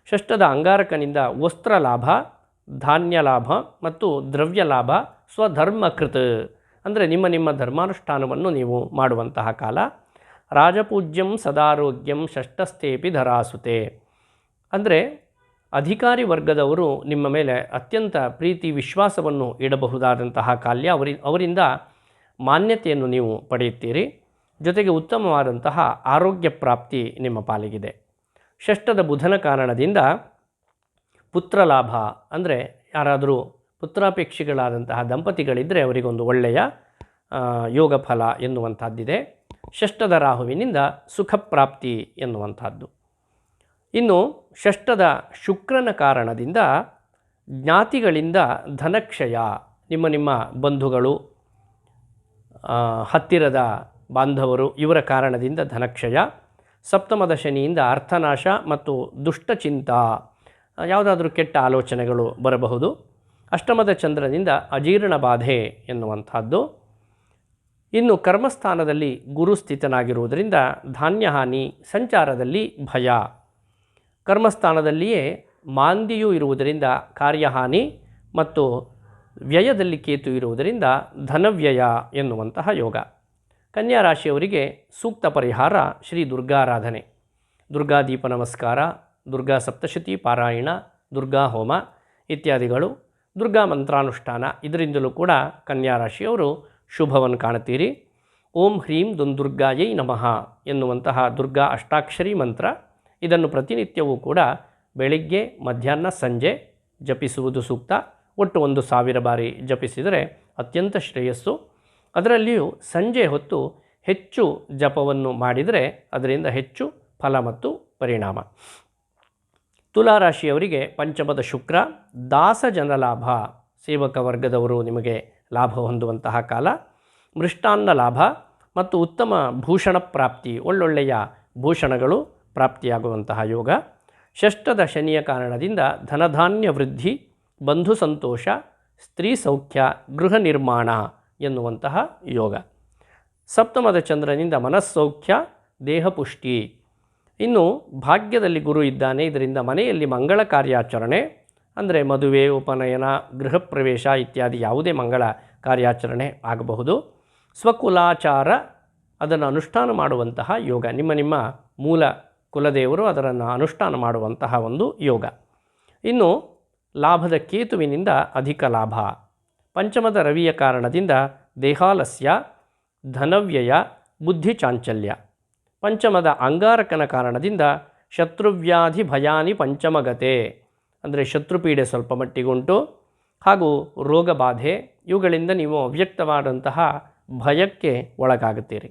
ಷಷ್ಠದ ಅಂಗಾರಕನಿಂದ ವಸ್ತ್ರ ಲಾಭ, ಧಾನ್ಯ ಲಾಭ ಮತ್ತು ದ್ರವ್ಯ ಲಾಭ, ಸ್ವಧರ್ಮಕೃತ ಅಂದರೆ ನಿಮ್ಮ ಧರ್ಮಾನುಷ್ಠಾನವನ್ನು ನೀವು ಮಾಡುವಂತಹ ಕಾಲ. ರಾಜಪೂಜ್ಯಂ ಸದಾರೋಗ್ಯಂ ಷಷ್ಠಸ್ಥೇಪಿ ಧರಾಸುತೆ, ಅಂದರೆ ಅಧಿಕಾರಿ ವರ್ಗದವರು ನಿಮ್ಮ ಮೇಲೆ ಅತ್ಯಂತ ಪ್ರೀತಿ ವಿಶ್ವಾಸವನ್ನು ಇಡಬಹುದಾದಂತಹ ಕಾಲ್ಯ. ಅವರಿಂದ ಮಾನ್ಯತೆಯನ್ನು ನೀವು ಪಡೆಯುತ್ತೀರಿ. ಜೊತೆಗೆ ಉತ್ತಮವಾದಂತಹ ಆರೋಗ್ಯ ಪ್ರಾಪ್ತಿ ನಿಮ್ಮ ಪಾಲಿಗಿದೆ. ಷಷ್ಠದ ಬುಧನ ಕಾರಣದಿಂದ ಪುತ್ರ ಲಾಭ, ಅಂದರೆ ಯಾರಾದರೂ ಪುತ್ರಾಪೇಕ್ಷಿಗಳಾದಂತಹ ದಂಪತಿಗಳಿದ್ದರೆ ಅವರಿಗೊಂದು ಒಳ್ಳೆಯ ಯೋಗ ಫಲ ಎನ್ನುವಂಥದ್ದಿದೆ. ಷಷ್ಠದ ರಾಹುವಿನಿಂದ ಸುಖ ಪ್ರಾಪ್ತಿ ಎನ್ನುವಂಥದ್ದು. ಇನ್ನು ಷಷ್ಠದ ಶುಕ್ರನ ಕಾರಣದಿಂದ ಜ್ಞಾತಿಗಳಿಂದ ಧನಕ್ಷಯ, ನಿಮ್ಮ ಬಂಧುಗಳು, ಹತ್ತಿರದ ಬಾಂಧವರು, ಇವರ ಕಾರಣದಿಂದ ಧನಕ್ಷಯ. ಸಪ್ತಮದ ಶನಿಯಿಂದ ಅರ್ಥನಾಶ ಮತ್ತು ದುಷ್ಟಚಿಂತ, ಯಾವುದಾದ್ರೂ ಕೆಟ್ಟ ಆಲೋಚನೆಗಳು ಬರಬಹುದು. ಅಷ್ಟಮದ ಚಂದ್ರನಿಂದ ಅಜೀರ್ಣ ಬಾಧೆ ಎನ್ನುವಂಥದ್ದು. ಇನ್ನು ಕರ್ಮಸ್ಥಾನದಲ್ಲಿ ಗುರು ಸ್ಥಿತನಾಗಿರುವುದರಿಂದ ಧಾನ್ಯಹಾನಿ, ಸಂಚಾರದಲ್ಲಿ ಭಯ. ಕರ್ಮಸ್ಥಾನದಲ್ಲಿಯೇ ಮಾಂದಿಯೂ ಇರುವುದರಿಂದ ಕಾರ್ಯಹಾನಿ ಮತ್ತು ವ್ಯಯದಲ್ಲಿ ಕೇತು ಇರುವುದರಿಂದ ಧನವ್ಯಯ ಎನ್ನುವಂತಹ ಯೋಗ. ಕನ್ಯಾ ರಾಶಿಯವರಿಗೆ ಸೂಕ್ತ ಪರಿಹಾರ ಶ್ರೀ ದುರ್ಗಾರಾಧನೆ, ದುರ್ಗಾ ದೀಪ ನಮಸ್ಕಾರ, ದುರ್ಗಾ ಸಪ್ತಶತಿ ಪಾರಾಯಣ, ದುರ್ಗಾ ಹೋಮ ಇತ್ಯಾದಿಗಳು, ದುರ್ಗಾ ಮಂತ್ರಾನುಷ್ಠಾನ, ಇದರಿಂದಲೂ ಕೂಡ ಕನ್ಯಾ ರಾಶಿಯವರು ಶುಭವನ್ನು ಕಾಣುತ್ತೀರಿ. ಓಂ ಹ್ರೀಂ ದುಂದುರ್ಗಾಯೈ ನಮಃ ಎನ್ನುವಂತಹ ದುರ್ಗಾ ಅಷ್ಟಾಕ್ಷರಿ ಮಂತ್ರ, ಇದನ್ನು ಪ್ರತಿನಿತ್ಯವೂ ಕೂಡ ಬೆಳಿಗ್ಗೆ, ಮಧ್ಯಾಹ್ನ, ಸಂಜೆ ಜಪಿಸುವುದು ಸೂಕ್ತ. ಒಟ್ಟು 1000 ಬಾರಿ ಜಪಿಸಿದರೆ ಅತ್ಯಂತ ಶ್ರೇಯಸ್ಸು. ಅದರಲ್ಲಿಯೂ ಸಂಜೆ ಹೊತ್ತು ಹೆಚ್ಚು ಜಪವನ್ನು ಮಾಡಿದರೆ ಅದರಿಂದ ಹೆಚ್ಚು ಫಲ ಮತ್ತು ಪರಿಣಾಮ. ತುಲಾರಾಶಿಯವರಿಗೆ ಪಂಚಮದ ಶುಕ್ರ ದಾಸ ಜನಲಾಭ, ಸೇವಕ ವರ್ಗದವರು ನಿಮಗೆ ಲಾಭ ಹೊಂದುವಂತಹ ಕಾಲ, ಮೃಷ್ಟಾನ್ನ ಲಾಭ ಮತ್ತು ಉತ್ತಮ ಭೂಷಣ ಪ್ರಾಪ್ತಿ, ಒಳ್ಳೊಳ್ಳೆಯ ಭೂಷಣಗಳು ಪ್ರಾಪ್ತಿಯಾಗುವಂತಹ ಯೋಗ. ಷಷ್ಠದ ಶನಿಯ ಕಾರಣದಿಂದ ಧನಧಾನ್ಯ ವೃದ್ಧಿ, ಬಂಧು ಸಂತೋಷ, ಸ್ತ್ರೀ ಸೌಖ್ಯ, ಗೃಹ ನಿರ್ಮಾಣ ಎನ್ನುವಂತಹ ಯೋಗ. ಸಪ್ತಮದ ಚಂದ್ರನಿಂದ ಮನಸ್ಸೌಖ್ಯ, ದೇಹಪುಷ್ಟಿ. ಇನ್ನು ಭಾಗ್ಯದಲ್ಲಿ ಗುರು ಇದ್ದಾನೆ, ಇದರಿಂದ ಮನೆಯಲ್ಲಿ ಮಂಗಳ ಕಾರ್ಯಾಚರಣೆ ಅಂದರೆ ಮದುವೆ, ಉಪನಯನ, ಗೃಹ ಪ್ರವೇಶ ಇತ್ಯಾದಿ ಯಾವುದೇ ಮಂಗಳ ಕಾರ್ಯಾಚರಣೆ ಆಗಬಹುದು. ಸ್ವಕುಲಾಚಾರ ಅದನ್ನು ಅನುಷ್ಠಾನ ಮಾಡುವಂತಹ ಯೋಗ, ನಿಮ್ಮ ಮೂಲ ಕುಲದೇವರು ಅದನ್ನು ಅನುಷ್ಠಾನ ಮಾಡುವಂತಹ ಒಂದು ಯೋಗ. ಇನ್ನು ಲಾಭದ ಕೇತುವಿನಿಂದ ಅಧಿಕ ಲಾಭ, ಪಂಚಮದ ರವಿಯ ಕಾರಣದಿಂದ ದೇಹಾಲಸ್ಯ, ಧನವ್ಯಯ, ಬುದ್ಧಿ ಚಾಂಚಲ್ಯ. ಪಂಚಮದ ಅಂಗಾರಕನ ಕಾರಣದಿಂದ ಶತ್ರುವ್ಯಾಧಿ ಭಯಾನಿ ಪಂಚಮಗತೆ, ಅಂದರೆ ಶತ್ರುಪೀಡೆ ಸ್ವಲ್ಪ ಮಟ್ಟಿಗುಂಟು, ಹಾಗೂ ರೋಗ ಬಾಧೆ, ಇವುಗಳಿಂದ ನೀವು ಅವ್ಯಕ್ತವಾದಂತಹ ಭಯಕ್ಕೆ ಒಳಗಾಗುತ್ತೀರಿ.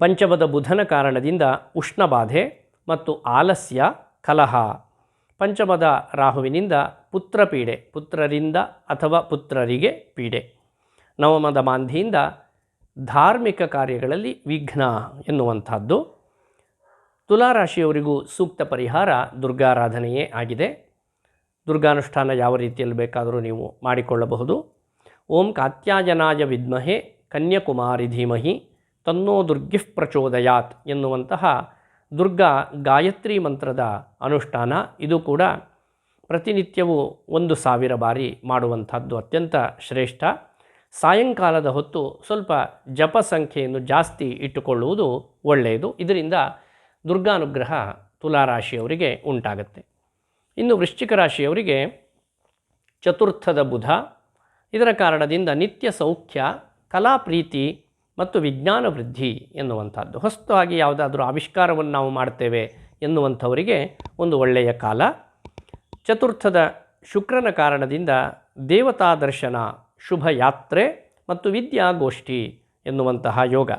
ಪಂಚಮದ ಬುಧನ ಕಾರಣದಿಂದ ಉಷ್ಣಬಾಧೆ ಮತ್ತು ಆಲಸ್ಯ, ಕಲಹ. ಪಂಚಮದ ರಾಹುವಿನಿಂದ ಪುತ್ರಪೀಡೆ, ಪುತ್ರರಿಂದ ಅಥವಾ ಪುತ್ರರಿಗೆ ಪೀಡೆ. ನವಮದ ಮಾಂಧಿಯಿಂದ ಧಾರ್ಮಿಕ ಕಾರ್ಯಗಳಲ್ಲಿ ವಿಘ್ನ ಎನ್ನುವಂಥದ್ದು. ತುಲಾರಾಶಿಯವರಿಗೂ ಸೂಕ್ತ ಪರಿಹಾರ ದುರ್ಗಾರಾಧನೆಯೇ ಆಗಿದೆ. ದುರ್ಗಾನುಷ್ಠಾನ ಯಾವ ರೀತಿಯಲ್ಲಿ ಬೇಕಾದರೂ ನೀವು ಮಾಡಿಕೊಳ್ಳಬಹುದು. ಓಂ ಕಾತ್ಯಾಯನಾಯ ವಿದ್ಮಹೆ ಕನ್ಯಾಕುಮಾರಿ ಧೀಮಹಿ ತನ್ನೋ ದುರ್ಗಿಃ ಪ್ರಚೋದಯಾತ್ ಎನ್ನುವಂತಹ ದುರ್ಗಾ ಗಾಯತ್ರಿ ಮಂತ್ರದ ಅನುಷ್ಠಾನ, ಇದು ಕೂಡ ಪ್ರತಿನಿತ್ಯವೂ 1000 ಬಾರಿ ಮಾಡುವಂಥದ್ದು ಅತ್ಯಂತ ಶ್ರೇಷ್ಠ. ಸಾಯಂಕಾಲದ ಹೊತ್ತು ಸ್ವಲ್ಪ ಜಪ ಸಂಖ್ಯೆಯನ್ನು ಜಾಸ್ತಿ ಇಟ್ಟುಕೊಳ್ಳುವುದು ಒಳ್ಳೆಯದು. ಇದರಿಂದ ದುರ್ಗಾನುಗ್ರಹ ತುಲಾರಾಶಿಯವರಿಗೆ ಉಂಟಾಗುತ್ತೆ. ಇನ್ನು ವೃಶ್ಚಿಕ ರಾಶಿಯವರಿಗೆ ಚತುರ್ಥದ ಬುಧ, ಇದರ ಕಾರಣದಿಂದ ನಿತ್ಯ ಸೌಖ್ಯ, ಕಲಾ ಪ್ರೀತಿ ಮತ್ತು ವಿಜ್ಞಾನ ವೃದ್ಧಿ ಎನ್ನುವಂಥದ್ದು. ಹೊಸದಾಗಿ ಯಾವುದಾದ್ರೂ ಆವಿಷ್ಕಾರವನ್ನು ನಾವು ಮಾಡ್ತೇವೆ ಎನ್ನುವಂಥವರಿಗೆ ಒಂದು ಒಳ್ಳೆಯ ಕಾಲ. ಚತುರ್ಥದ ಶುಕ್ರನ ಕಾರಣದಿಂದ ದೇವತಾ ದರ್ಶನ, ಶುಭ ಯಾತ್ರೆ ಮತ್ತು ವಿದ್ಯಾಗೋಷ್ಠಿ ಎನ್ನುವಂತಹ ಯೋಗ.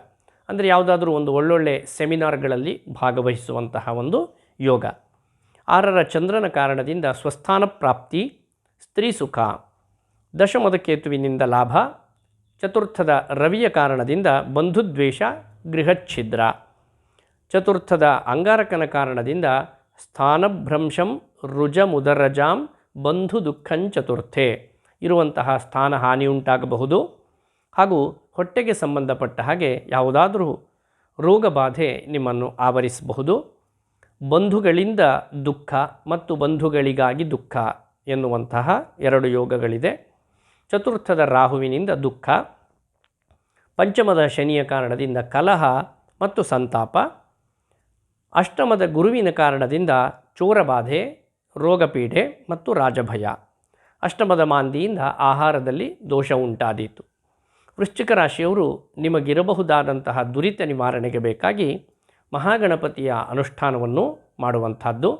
ಅಂದರೆ ಯಾವುದಾದ್ರೂ ಒಂದು ಒಳ್ಳೊಳ್ಳೆ ಸೆಮಿನಾರ್ಗಳಲ್ಲಿ ಭಾಗವಹಿಸುವಂತಹ ಒಂದು ಯೋಗ. 6ರ ಚಂದ್ರನ ಕಾರಣದಿಂದ ಸ್ವಸ್ಥಾನ ಪ್ರಾಪ್ತಿ, ಸ್ತ್ರೀ ಸುಖ. ದಶಮದ ಕೇತುವಿನಿಂದ ಲಾಭ, ಚತುರ್ಥದ ರವಿಯ ಕಾರಣದಿಂದ ಬಂಧುದ್ವೇಷ, ಗೃಹಚ್ಛಿದ್ರ. ಚತುರ್ಥದ ಅಂಗಾರಕನ ಕಾರಣದಿಂದ ಸ್ಥಾನಭ್ರಂಶಂ ರುಜಮುದರಜಾಂ ಬಂಧು ದುಃಖಂಚತುರ್ಥೆ, ಇರುವಂತಹ ಸ್ಥಾನ ಹಾನಿ ಉಂಟಾಗಬಹುದು. ಹಾಗೂ ಹೊಟ್ಟೆಗೆ ಸಂಬಂಧಪಟ್ಟ ಹಾಗೆ ಯಾವುದಾದರೂ ರೋಗ ಬಾಧೆ ನಿಮ್ಮನ್ನು ಆವರಿಸಬಹುದು. ಬಂಧುಗಳಿಂದ ದುಃಖ ಮತ್ತು ಬಂಧುಗಳಿಗಾಗಿ ದುಃಖ ಎನ್ನುವಂತಹ 2 ಯೋಗಗಳಿದೆ. ಚತುರ್ಥದ ರಾಹುವಿನಿಂದ ದುಃಖ, ಪಂಚಮದ ಶನಿಯ ಕಾರಣದಿಂದ ಕಲಹ ಮತ್ತು ಸಂತಾಪ, ಅಷ್ಟಮದ ಗುರುವಿನ ಕಾರಣದಿಂದ ಚೋರಬಾಧೆ, ರೋಗಪೀಡೆ ಮತ್ತು ರಾಜಭಯ. ಅಷ್ಟಮದ ಮಾಂದಿಯಿಂದ ಆಹಾರದಲ್ಲಿ ದೋಷ ಉಂಟಾದೀತು. ವೃಶ್ಚಿಕ ರಾಶಿಯವರು ನಿಮಗಿರಬಹುದಾದಂತಹ ದುರಿತ ನಿವಾರಣೆಗೆ ಬೇಕಾಗಿ ಮಹಾಗಣಪತಿಯ ಅನುಷ್ಠಾನವನ್ನು ಮಾಡುವಂಥದ್ದು.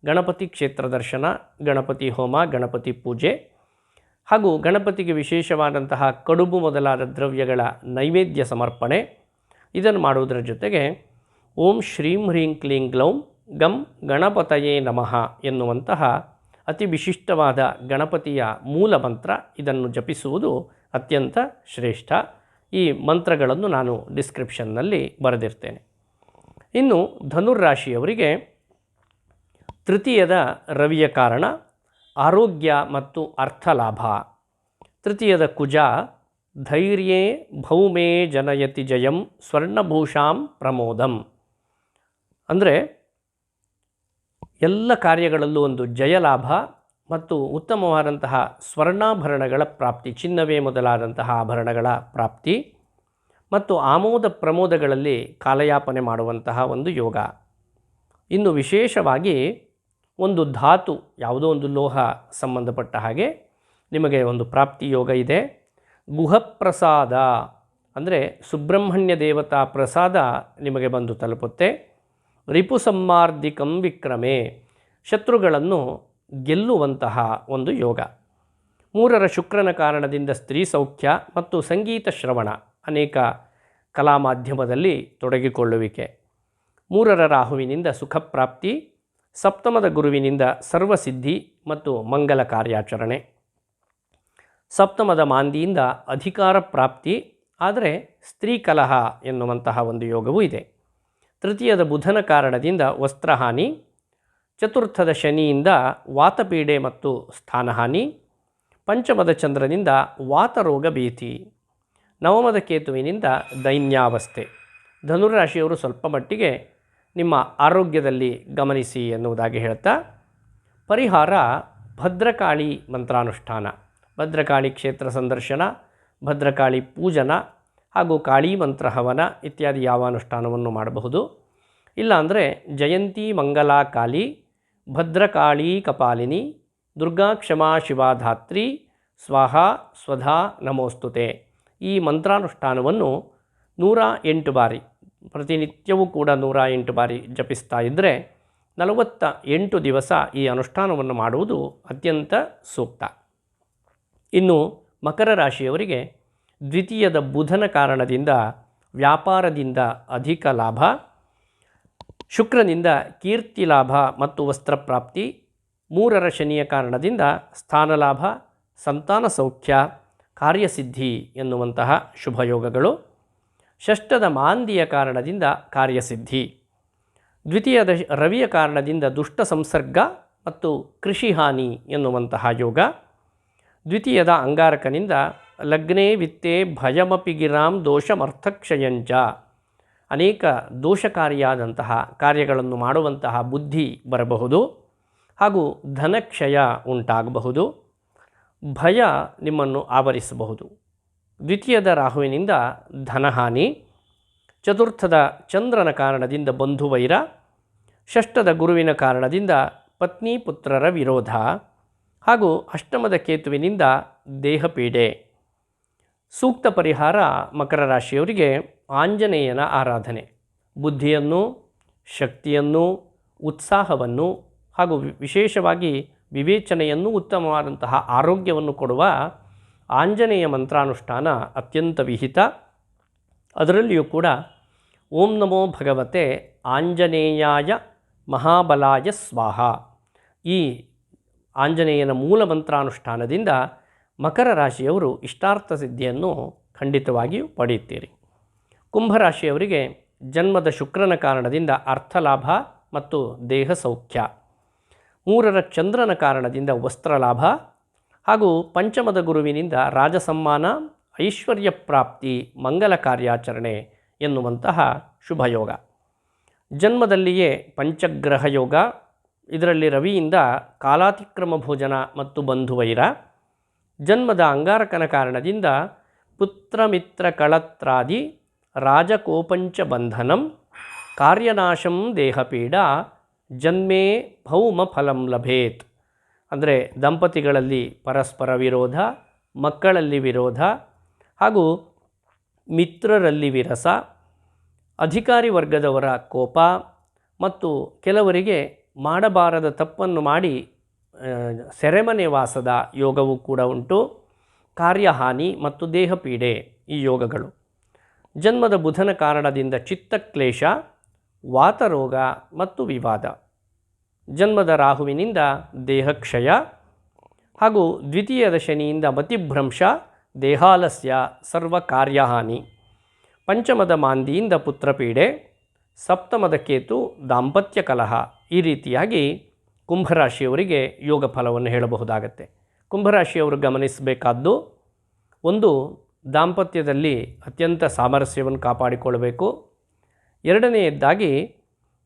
ಗಣಪತಿ ಕ್ಷೇತ್ರ ದರ್ಶನ, ಗಣಪತಿ ಹೋಮ, ಗಣಪತಿ ಪೂಜೆ ಹಾಗೂ ಗಣಪತಿಗೆ ವಿಶೇಷವಾದಂತಹ ಕಡುಬು ಮೊದಲಾದ ದ್ರವ್ಯಗಳ ನೈವೇದ್ಯ ಸಮರ್ಪಣೆ, ಇದನ್ನು ಮಾಡುವುದರ ಜೊತೆಗೆ ಓಂ ಶ್ರೀಂ ಹ್ರೀಂ ಕ್ಲೀಂ ಗ್ಲೌಂ ಗಂ ಗಣಪತಯೇ ನಮಃ ಎನ್ನುವಂತಹ ಅತಿ ವಿಶಿಷ್ಟವಾದ ಗಣಪತಿಯ ಮೂಲ ಮಂತ್ರ, ಇದನ್ನು ಜಪಿಸುವುದು ಅತ್ಯಂತ ಶ್ರೇಷ್ಠ. ಈ ಮಂತ್ರಗಳನ್ನು ನಾನು ಡಿಸ್ಕ್ರಿಪ್ಷನ್ನಲ್ಲಿ ಬರೆದಿರ್ತೇನೆ. ಇನ್ನು ಧನುರ್ರಾಶಿಯವರಿಗೆ ತೃತೀಯದ ರವಿಯ ಕಾರಣ ಆರೋಗ್ಯ ಮತ್ತು ಅರ್ಥಲಾಭ. ತೃತೀಯದ ಕುಜ ಧೈರ್ಯೇ ಭೌಮೇ ಜನಯತಿ ಜಯಂ ಸ್ವರ್ಣಭೂಷಾಂ ಪ್ರಮೋದಂ, ಅಂದರೆ ಎಲ್ಲ ಕಾರ್ಯಗಳಲ್ಲೂ ಒಂದು ಜಯಲಾಭ ಮತ್ತು ಉತ್ತಮವಾದಂತಹ ಸ್ವರ್ಣಾಭರಣಗಳ ಪ್ರಾಪ್ತಿ, ಚಿನ್ನವೇ ಮೊದಲಾದಂತಹ ಆಭರಣಗಳ ಪ್ರಾಪ್ತಿ ಮತ್ತು ಆಮೋದ ಪ್ರಮೋದಗಳಲ್ಲಿ ಕಾಲಯಾಪನೆ ಮಾಡುವಂತಹ ಒಂದು ಯೋಗ. ಇನ್ನು ವಿಶೇಷವಾಗಿ ಒಂದು ಧಾತು, ಯಾವುದೋ ಒಂದು ಲೋಹ ಸಂಬಂಧಪಟ್ಟ ಹಾಗೆ ನಿಮಗೆ ಒಂದು ಪ್ರಾಪ್ತಿ ಯೋಗ ಇದೆ. ಗುಹಪ್ರಸಾದ ಅಂದರೆ ಸುಬ್ರಹ್ಮಣ್ಯ ದೇವತಾ ಪ್ರಸಾದ ನಿಮಗೆ ಬಂದು ತಲುಪುತ್ತೆ. ರಿಪು ಸಂಮಾರ್ದಿಕಂ ವಿಕ್ರಮೆ, ಶತ್ರುಗಳನ್ನು ಗೆಲ್ಲುವಂತಹ ಒಂದು ಯೋಗ. ಮೂರರ ಶುಕ್ರನ ಕಾರಣದಿಂದ ಸ್ತ್ರೀ ಸೌಖ್ಯ ಮತ್ತು ಸಂಗೀತ ಶ್ರವಣ, ಅನೇಕ ಕಲಾ ಮಾಧ್ಯಮದಲ್ಲಿ ತೊಡಗಿಕೊಳ್ಳುವಿಕೆ. ಮೂರರ ರಾಹುವಿನಿಂದ ಸುಖಪ್ರಾಪ್ತಿ, ಸಪ್ತಮದ ಗುರುವಿನಿಂದ ಸರ್ವಸಿದ್ಧಿ ಮತ್ತು ಮಂಗಲ ಕಾರ್ಯಾಚರಣೆ. ಸಪ್ತಮದ ಮಾಂದಿಯಿಂದ ಅಧಿಕಾರ ಪ್ರಾಪ್ತಿ, ಆದರೆ ಸ್ತ್ರೀ ಕಲಹ ಎನ್ನುವಂತಹ ಒಂದು ಯೋಗವೂ ಇದೆ. ತೃತೀಯದ ಬುಧನ ಕಾರಣದಿಂದ ವಸ್ತ್ರಹಾನಿ, ಚತುರ್ಥದ ಶನಿಯಿಂದ ವಾತಪೀಡೆ ಮತ್ತು ಸ್ಥಾನಹಾನಿ, ಪಂಚಮದ ಚಂದ್ರನಿಂದ ವಾತರೋಗ ಭೀತಿ, ನವಮದ ಕೇತುವಿನಿಂದ ದೈನ್ಯಾವಸ್ಥೆ. ಧನುರಾಶಿಯವರು ಸ್ವಲ್ಪ ಮಟ್ಟಿಗೆ ನಿಮ್ಮ ಆರೋಗ್ಯದಲ್ಲಿ ಗಮನಿಸಿ ಎನ್ನುವುದಾಗಿ ಹೇಳ್ತಾ, ಪರಿಹಾರ ಭದ್ರಕಾಳಿ ಮಂತ್ರಾನುಷ್ಠಾನ, ಭದ್ರಕಾಳಿ ಕ್ಷೇತ್ರ ಸಂದರ್ಶನ, ಭದ್ರಕಾಳಿ ಪೂಜನ ಹಾಗೂ ಕಾಳಿ ಮಂತ್ರ ಹವನ ಇತ್ಯಾದಿ ಯಾವ ಅನುಷ್ಠಾನವನ್ನು ಮಾಡಬಹುದು. ಇಲ್ಲಾಂದರೆ ಜಯಂತಿ ಮಂಗಲಾ ಕಾಳಿ, ಭದ್ರಕಾಳಿ ಕಪಾಲಿನಿ, ದುರ್ಗಾ ಕ್ಷಮಾ ಶಿವಾಧಾತ್ರಿ, ಸ್ವಾಹಾ ಸ್ವಧಾ ನಮೋಸ್ತುತೆ ಈ ಮಂತ್ರಾನುಷ್ಠಾನವನ್ನು 108 ಬಾರಿ, ಪ್ರತಿನಿತ್ಯವೂ ಕೂಡ 108 ಬಾರಿ ಜಪಿಸ್ತಾ ಇದ್ದರೆ 48 ದಿವಸ ಈ ಅನುಷ್ಠಾನವನ್ನು ಮಾಡುವುದು ಅತ್ಯಂತ ಸೂಕ್ತ. ಇನ್ನು ಮಕರ ರಾಶಿಯವರಿಗೆ ದ್ವಿತೀಯದ ಬುಧನ ಕಾರಣದಿಂದ ವ್ಯಾಪಾರದಿಂದ ಅಧಿಕ ಲಾಭ, ಶುಕ್ರನಿಂದ ಕೀರ್ತಿ ಲಾಭ ಮತ್ತು ವಸ್ತ್ರಪ್ರಾಪ್ತಿ, ಮೂರರ ಶನಿಯ ಕಾರಣದಿಂದ ಸ್ಥಾನಲಾಭ, ಸಂತಾನ ಸೌಖ್ಯ, ಕಾರ್ಯಸಿದ್ಧಿ ಎನ್ನುವಂತಹ ಶುಭಯೋಗಗಳು. ಷಷ್ಠದ ಮಾಂದಿಯ ಕಾರಣದಿಂದ ಕಾರ್ಯಸಿದ್ಧಿ, ದ್ವಿತೀಯದ ರವಿಯ ಕಾರಣದಿಂದ ದುಷ್ಟ ಸಂಸರ್ಗ ಮತ್ತು ಕೃಷಿ ಹಾನಿ ಎನ್ನುವಂತಹ ಯೋಗ, ದ್ವಿತೀಯದ ಅಂಗಾರಕನಿಂದ ಲಗ್ನೇ ವಿತ್ತೇ ಭಯಮಪಿ ಗಿರಾಂ ದೋಷಮರ್ಥಕ್ಷಯಂಚ, ಅನೇಕ ದೋಷಕಾರಿಯಾದಂತಹ ಕಾರ್ಯಗಳನ್ನು ಮಾಡುವಂತಹ ಬುದ್ಧಿ ಬರಬಹುದು ಹಾಗೂ ಧನಕ್ಷಯ ಉಂಟಾಗಬಹುದು, ಭಯ ನಿಮ್ಮನ್ನು ಆವರಿಸಬಹುದು. ದ್ವಿತೀಯದ ರಾಹುವಿನಿಂದ ಧನಹಾನಿ, ಚತುರ್ಥದ ಚಂದ್ರನ ಕಾರಣದಿಂದ ಬಂಧುವೈರ, ಷಷ್ಠದ ಗುರುವಿನ ಕಾರಣದಿಂದ ಪತ್ನಿ ಪುತ್ರರ ವಿರೋಧ ಹಾಗೂ ಅಷ್ಟಮದ ಕೇತುವಿನಿಂದ ದೇಹಪೀಡೆ. ಸೂಕ್ತ ಪರಿಹಾರ ಮಕರ ರಾಶಿಯವರಿಗೆ ಆಂಜನೇಯನ ಆರಾಧನೆ, ಬುದ್ಧಿಯನ್ನು, ಶಕ್ತಿಯನ್ನು, ಉತ್ಸಾಹವನ್ನು ಹಾಗೂ ವಿಶೇಷವಾಗಿ ವಿವೇಚನೆಯನ್ನು, ಉತ್ತಮವಾದಂತಹ ಆರೋಗ್ಯವನ್ನು ಕೊಡುವ ಆಂಜನೇಯ ಮಂತ್ರಾನುಷ್ಠಾನ ಅತ್ಯಂತ ವಿಹಿತ. ಅದರಲ್ಲಿಯೂ ಕೂಡ ಓಂ ನಮೋ ಭಗವತೆ ಆಂಜನೇಯಾಯ ಮಹಾಬಲಾಯ ಸ್ವಾಹ ಈ ಆಂಜನೇಯನ ಮೂಲ ಮಂತ್ರಾನುಷ್ಠಾನದಿಂದ ಮಕರ ರಾಶಿಯವರು ಇಷ್ಟಾರ್ಥ ಸಿದ್ಧಿಯನ್ನು ಖಂಡಿತವಾಗಿಯೂ ಪಡೆಯುತ್ತೀರಿ. ಕುಂಭರಾಶಿಯವರಿಗೆ ಜನ್ಮದ ಶುಕ್ರನ ಕಾರಣದಿಂದ ಅರ್ಥಲಾಭ ಮತ್ತು ದೇಹ ಸೌಖ್ಯ, ಮೂರರ ಚಂದ್ರನ ಕಾರಣದಿಂದ ವಸ್ತ್ರಲಾಭ ಹಾಗೂ ಪಂಚಮದ ಗುರುವಿನಿಂದ ರಾಜಸಮ್ಮಾನ, ಐಶ್ವರ್ಯ ಪ್ರಾಪ್ತಿ, ಮಂಗಲ ಕಾರ್ಯಾಚರಣೆ ಎನ್ನುವಂತಹ ಶುಭಯೋಗ. ಜನ್ಮದಲ್ಲಿಯೇ ಪಂಚಗ್ರಹ ಯೋಗ, ಇದರಲ್ಲಿ ರವಿಯಿಂದ ಕಾಲಾತಿಕ್ರಮ ಭೋಜನ ಮತ್ತು ಬಂಧುವೈರ, ಜನ್ಮದ ಅಂಗಾರಕನ ಕಾರಣದಿಂದ ಪುತ್ರಮಿತ್ರ ಕಳತ್ರಾದಿ, ರಾಜಕೋಪಂಚ ಬಂಧನಂ, ಕಾರ್ಯನಾಶಂ ದೇಹಪೀಡ, ಜನ್ಮೇ ಭೌಮ ಫಲಂ ಲಭೇತ್. ಅಂದರೆ ದಂಪತಿಗಳಲ್ಲಿ ಪರಸ್ಪರ ವಿರೋಧ, ಮಕ್ಕಳಲ್ಲಿ ವಿರೋಧ ಹಾಗೂ ಮಿತ್ರರಲ್ಲಿ ವಿರಸ, ಅಧಿಕಾರಿ ವರ್ಗದವರ ಕೋಪ ಮತ್ತು ಕೆಲವರಿಗೆ ಮಾಡಬಾರದ ತಪ್ಪನ್ನು ಮಾಡಿ ಸೆರೆಮನೆ ವಾಸದ ಯೋಗವೂ ಕೂಡ ಉಂಟು. ಕಾರ್ಯಹಾನಿ ಮತ್ತು ದೇಹಪೀಡೆ ಈ ಯೋಗಗಳು. ಜನ್ಮದ ಬುಧನ ಕಾರಣದಿಂದ ಚಿತ್ತಕ್ಲೇಶ, ವಾತರೋಗ ಮತ್ತು ವಿವಾದ, ಜನ್ಮದ ರಾಹುವಿನಿಂದ ದೇಹಕ್ಷಯ ಹಾಗೂ ದ್ವಿತೀಯದ ಶನಿಯಿಂದ ಮತಿಭ್ರಂಶ, ದೇಹಾಲಸ್ಯ, ಸರ್ವ ಕಾರ್ಯಹಾನಿ, ಪಂಚಮದ ಮಾಂದಿಯಿಂದ ಪುತ್ರಪೀಡೆ, ಸಪ್ತಮದ ಕೇತು ದಾಂಪತ್ಯ ಕಲಹ. ಈ ರೀತಿಯಾಗಿ ಕುಂಭರಾಶಿಯವರಿಗೆ ಯೋಗ ಫಲವನ್ನು ಹೇಳಬಹುದಾಗತ್ತೆ. ಕುಂಭರಾಶಿಯವರು ಗಮನಿಸಬೇಕಾದ್ದು, ಒಂದು, ದಾಂಪತ್ಯದಲ್ಲಿ ಅತ್ಯಂತ ಸಾಮರಸ್ಯವನ್ನು ಕಾಪಾಡಿಕೊಳ್ಳಬೇಕು. ಎರಡನೆಯದ್ದಾಗಿ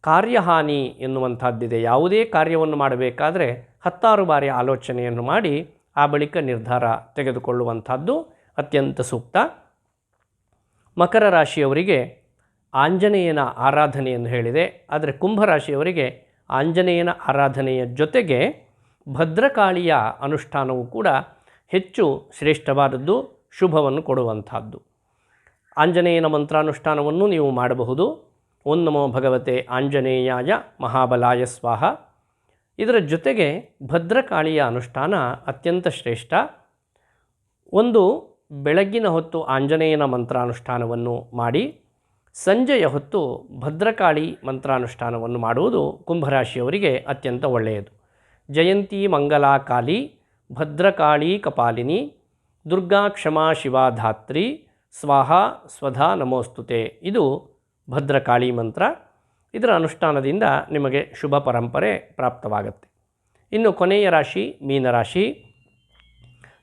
ಕಾರ್ಯಹಾನಿ ಎನ್ನುವಂಥದ್ದಿದೆ. ಯಾವುದೇ ಕಾರ್ಯವನ್ನು ಮಾಡಬೇಕಾದರೆ 10 ಬಾರಿ ಆಲೋಚನೆಯನ್ನು ಮಾಡಿ ಆ ಬಳಿಕ ನಿರ್ಧಾರ ತೆಗೆದುಕೊಳ್ಳುವಂಥದ್ದು ಅತ್ಯಂತ ಸೂಕ್ತ. ಮಕರ ರಾಶಿಯವರಿಗೆ ಆಂಜನೇಯನ ಆರಾಧನೆಯನ್ನು ಹೇಳಿದೆ. ಆದರೆ ಕುಂಭರಾಶಿಯವರಿಗೆ ಆಂಜನೇಯನ ಆರಾಧನೆಯ ಜೊತೆಗೆ ಭದ್ರಕಾಳಿಯ ಅನುಷ್ಠಾನವು ಕೂಡ ಹೆಚ್ಚು ಶ್ರೇಷ್ಠವಾದದ್ದು, ಶುಭವನ್ನು ಕೊಡುವಂಥದ್ದು. ಆಂಜನೇಯನ ಮಂತ್ರಾನುಷ್ಠಾನವನ್ನು ನೀವು ಮಾಡಬಹುದು. ಓಂ ನಮೋ ಭಗವತೆ ಆಂಜನೇಯಾಯ ಮಹಾಬಲಾಯ ಸ್ವಾಹ. ಇದರ ಜೊತೆಗೆ ಭದ್ರಕಾಳಿಯ ಅನುಷ್ಠಾನ ಅತ್ಯಂತ ಶ್ರೇಷ್ಠ. ಒಂದು ಬೆಳಗ್ಗಿನ ಹೊತ್ತು ಆಂಜನೇಯನ ಮಂತ್ರಾನುಷ್ಠಾನವನ್ನು ಮಾಡಿ ಸಂಜೆಯ ಹೊತ್ತು ಭದ್ರಕಾಳಿ ಮಂತ್ರಾನುಷ್ಠಾನವನ್ನು ಮಾಡುವುದು ಕುಂಭರಾಶಿಯವರಿಗೆ ಅತ್ಯಂತ ಒಳ್ಳೆಯದು. ಜಯಂತಿ ಮಂಗಲಾ ಕಾಳಿ ಭದ್ರಕಾಳಿ ಕಪಾಲಿನಿ ದುರ್ಗಾ ಕ್ಷಮಾ ಶಿವಾ ಧಾತ್ರಿ ಸ್ವಾಹ ಸ್ವಧಾ ನಮೋಸ್ತುತೆ. ಇದು ಭದ್ರಕಾಳಿ ಮಂತ್ರ. ಇದರ ಅನುಷ್ಠಾನದಿಂದ ನಿಮಗೆ ಶುಭ ಪರಂಪರೆ ಪ್ರಾಪ್ತವಾಗುತ್ತೆ. ಇನ್ನು ಕೊನೆಯ ರಾಶಿ ಮೀನರಾಶಿ.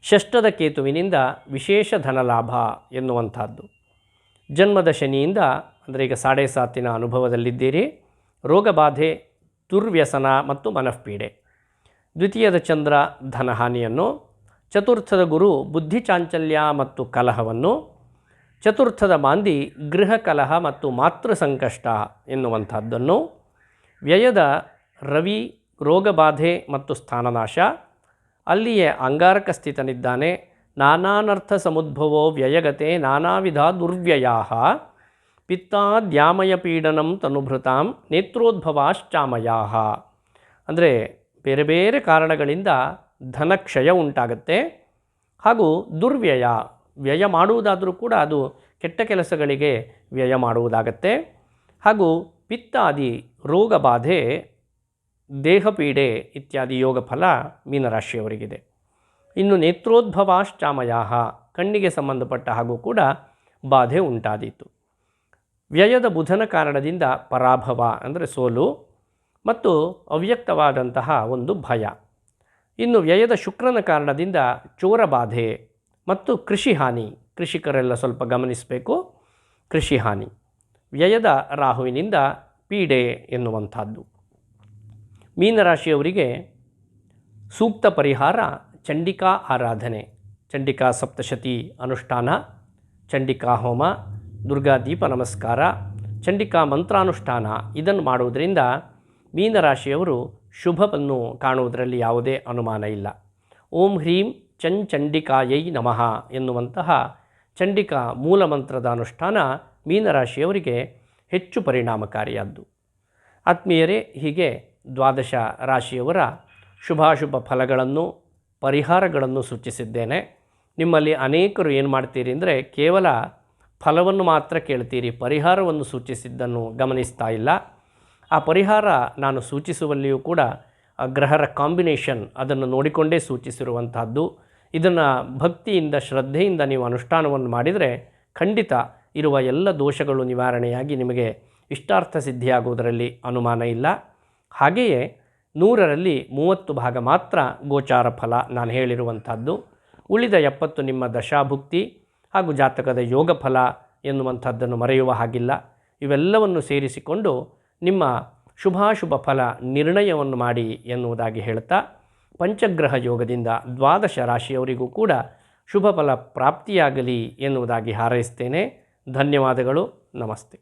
ಷಷ್ಠದ ಕೇತುವಿನಿಂದ ವಿಶೇಷ ಧನಲಾಭ ಎನ್ನುವಂಥದ್ದು. ಜನ್ಮದ ಶನಿಯಿಂದ ಅಂದರೆ ಈಗ 7.5 ಅನುಭವದಲ್ಲಿದ್ದೀರಿ. ರೋಗಬಾಧೆ, ದುರ್ವ್ಯಸನ ಮತ್ತು ಮನಃಪೀಡೆ. ದ್ವಿತೀಯದ ಚಂದ್ರ ಧನಹಾನಿಯನ್ನು, ಚತುರ್ಥದ ಗುರು ಬುದ್ಧಿ ಚಾಂಚಲ್ಯ ಮತ್ತು ಕಲಹವನ್ನು, ಚತುರ್ಥದ ಮಾಂದಿ ಗೃಹ ಕಲಹ ಮತ್ತು ಮಾತೃ ಸಂಕಷ್ಟ ಎನ್ನುವಂಥದ್ದನ್ನು, ವ್ಯಯದ ರವಿ ರೋಗಬಾಧೆ ಮತ್ತು ಸ್ಥಾನನಾಶ, ಅಲ್ಲಿಯೇ ಅಂಗಾರಕ ಸ್ಥಿತನಿದ್ದಾನೆ. ನಾನಾನರ್ಥ ಸಮುದ್ಭವೋ ವ್ಯಯಗತೆ ನಾನಾ ವಿಧ ದುರ್ವ್ಯಯಾ ಪಿತ್ತಾದ್ಯಾಮಯ ಪೀಡನಂ ತನುಭೃತಾಂ ನೇತ್ರೋದ್ಭವಾಶ್ಚಾಮಯಾ. ಅಂದರೆ ಬೇರೆ ಬೇರೆ ಕಾರಣಗಳಿಂದ ಧನಕ್ಷಯ ಉಂಟಾಗುತ್ತೆ. ಹಾಗೂ ದುರ್ವ್ಯಯ, ವ್ಯಯ ಮಾಡುವುದಾದರೂ ಕೂಡ ಅದು ಕೆಟ್ಟ ಕೆಲಸಗಳಿಗೆ ವ್ಯಯ ಮಾಡುವುದಾಗತ್ತೆ. ಹಾಗೂ ಪಿತ್ತಾದಿ ರೋಗಬಾಧೆ, ದೇಹಪೀಡೆ ಇತ್ಯಾದಿ ಯೋಗ ಫಲ ಮೀನರಾಶಿಯವರಿಗಿದೆ. ಇನ್ನು ನೇತ್ರೋದ್ಭವಾಶ್ಚಾಮಯಾ, ಕಣ್ಣಿಗೆ ಸಂಬಂಧಪಟ್ಟ ಹಾಗೂ ಕೂಡ ಬಾಧೆ ಉಂಟಾದೀತು. ವ್ಯಯದ ಬುಧನ ಕಾರಣದಿಂದ ಪರಾಭವ ಅಂದರೆ ಸೋಲು ಮತ್ತು ಅವ್ಯಕ್ತವಾದಂತಹ ಒಂದು ಭಯ. ಇನ್ನು ವ್ಯಯದ ಶುಕ್ರನ ಕಾರಣದಿಂದ ಚೋರ ಬಾಧೆ ಮತ್ತು ಕೃಷಿ ಹಾನಿ. ಕೃಷಿಕರೆಲ್ಲ ಸ್ವಲ್ಪ ಗಮನಿಸಬೇಕು. ಕೃಷಿ ಹಾನಿ. ವ್ಯಯದ ರಾಹುವಿನಿಂದ ಪೀಡೆ ಎನ್ನುವಂಥದ್ದು. ಮೀನರಾಶಿಯವರಿಗೆ ಸೂಕ್ತ ಪರಿಹಾರ ಚಂಡಿಕಾ ಆರಾಧನೆ, ಚಂಡಿಕಾ ಸಪ್ತಶತಿ ಅನುಷ್ಠಾನ, ಚಂಡಿಕಾ ಹೋಮ, ದುರ್ಗಾ ದೀಪ ನಮಸ್ಕಾರ, ಚಂಡಿಕಾ ಮಂತ್ರಾನುಷ್ಠಾನ. ಇದನ್ನು ಮಾಡುವುದರಿಂದ ಮೀನರಾಶಿಯವರು ಶುಭವನ್ನು ಕಾಣುವುದರಲ್ಲಿ ಯಾವುದೇ ಅನುಮಾನ ಇಲ್ಲ. ಓಂ ಹ್ರೀಂ ಚಂಡಿಕಾಯೈ ನಮಃ ಎನ್ನುವಂತಹ ಚಂಡಿಕಾ ಮೂಲಮಂತ್ರದ ಅನುಷ್ಠಾನ ಮೀನರಾಶಿಯವರಿಗೆ ಹೆಚ್ಚು ಪರಿಣಾಮಕಾರಿಯಾದ್ದು. ಆತ್ಮೀಯರೇ, ಹೀಗೆ 12 ರಾಶಿಯವರ ಶುಭಾಶುಭ ಫಲಗಳನ್ನು, ಪರಿಹಾರಗಳನ್ನು ಸೂಚಿಸಿದ್ದೇನೆ. ನಿಮ್ಮಲ್ಲಿ ಅನೇಕರು ಏನು ಮಾಡ್ತೀರಿ ಅಂದರೆ ಕೇವಲ ಫಲವನ್ನು ಮಾತ್ರ ಕೇಳ್ತೀರಿ, ಪರಿಹಾರವನ್ನು ಸೂಚಿಸಿದ್ದನ್ನು ಗಮನಿಸ್ತಾ ಇಲ್ಲ. ಆ ಪರಿಹಾರ ನಾನು ಸೂಚಿಸುವಲ್ಲಿಯೂ ಕೂಡ ಗ್ರಹರ ಕಾಂಬಿನೇಷನ್ ಅದನ್ನು ನೋಡಿಕೊಂಡೇ ಸೂಚಿಸಿರುವಂತಹದ್ದು. ಇದನ್ನು ಭಕ್ತಿಯಿಂದ ಶ್ರದ್ಧೆಯಿಂದ ನೀವು ಅನುಷ್ಠಾನವನ್ನು ಮಾಡಿದರೆ ಖಂಡಿತ ಇರುವ ಎಲ್ಲ ದೋಷಗಳು ನಿವಾರಣೆಯಾಗಿ ನಿಮಗೆ ಇಷ್ಟಾರ್ಥ ಸಿದ್ಧಿಯಾಗುವುದರಲ್ಲಿ ಅನುಮಾನ ಇಲ್ಲ. ಹಾಗೆಯೇ 100ರಲ್ಲಿ 30 ಭಾಗ ಮಾತ್ರ ಗೋಚಾರ ಫಲ ನಾನು ಹೇಳಿರುವಂಥದ್ದು. ಉಳಿದ 70 ನಿಮ್ಮ ದಶಾಭುಕ್ತಿ ಹಾಗೂ ಜಾತಕದ ಯೋಗ ಫಲ ಎನ್ನುವಂಥದ್ದನ್ನು ಮರೆಯುವ ಹಾಗಿಲ್ಲ. ಇವೆಲ್ಲವನ್ನು ಸೇರಿಸಿಕೊಂಡು ನಿಮ್ಮ ಶುಭಾಶುಭ ಫಲ ನಿರ್ಣಯವನ್ನು ಮಾಡಿ ಎನ್ನುವುದಾಗಿ ಹೇಳ್ತಾ, ಪಂಚಗ್ರಹ ಯೋಗದಿಂದ 12 ರಾಶಿಯವರಿಗೂ ಕೂಡ ಶುಭ ಫಲ ಪ್ರಾಪ್ತಿಯಾಗಲಿ ಎನ್ನುವುದಾಗಿ ಹಾರೈಸ್ತೇನೆ. ಧನ್ಯವಾದಗಳು. ನಮಸ್ತೆ.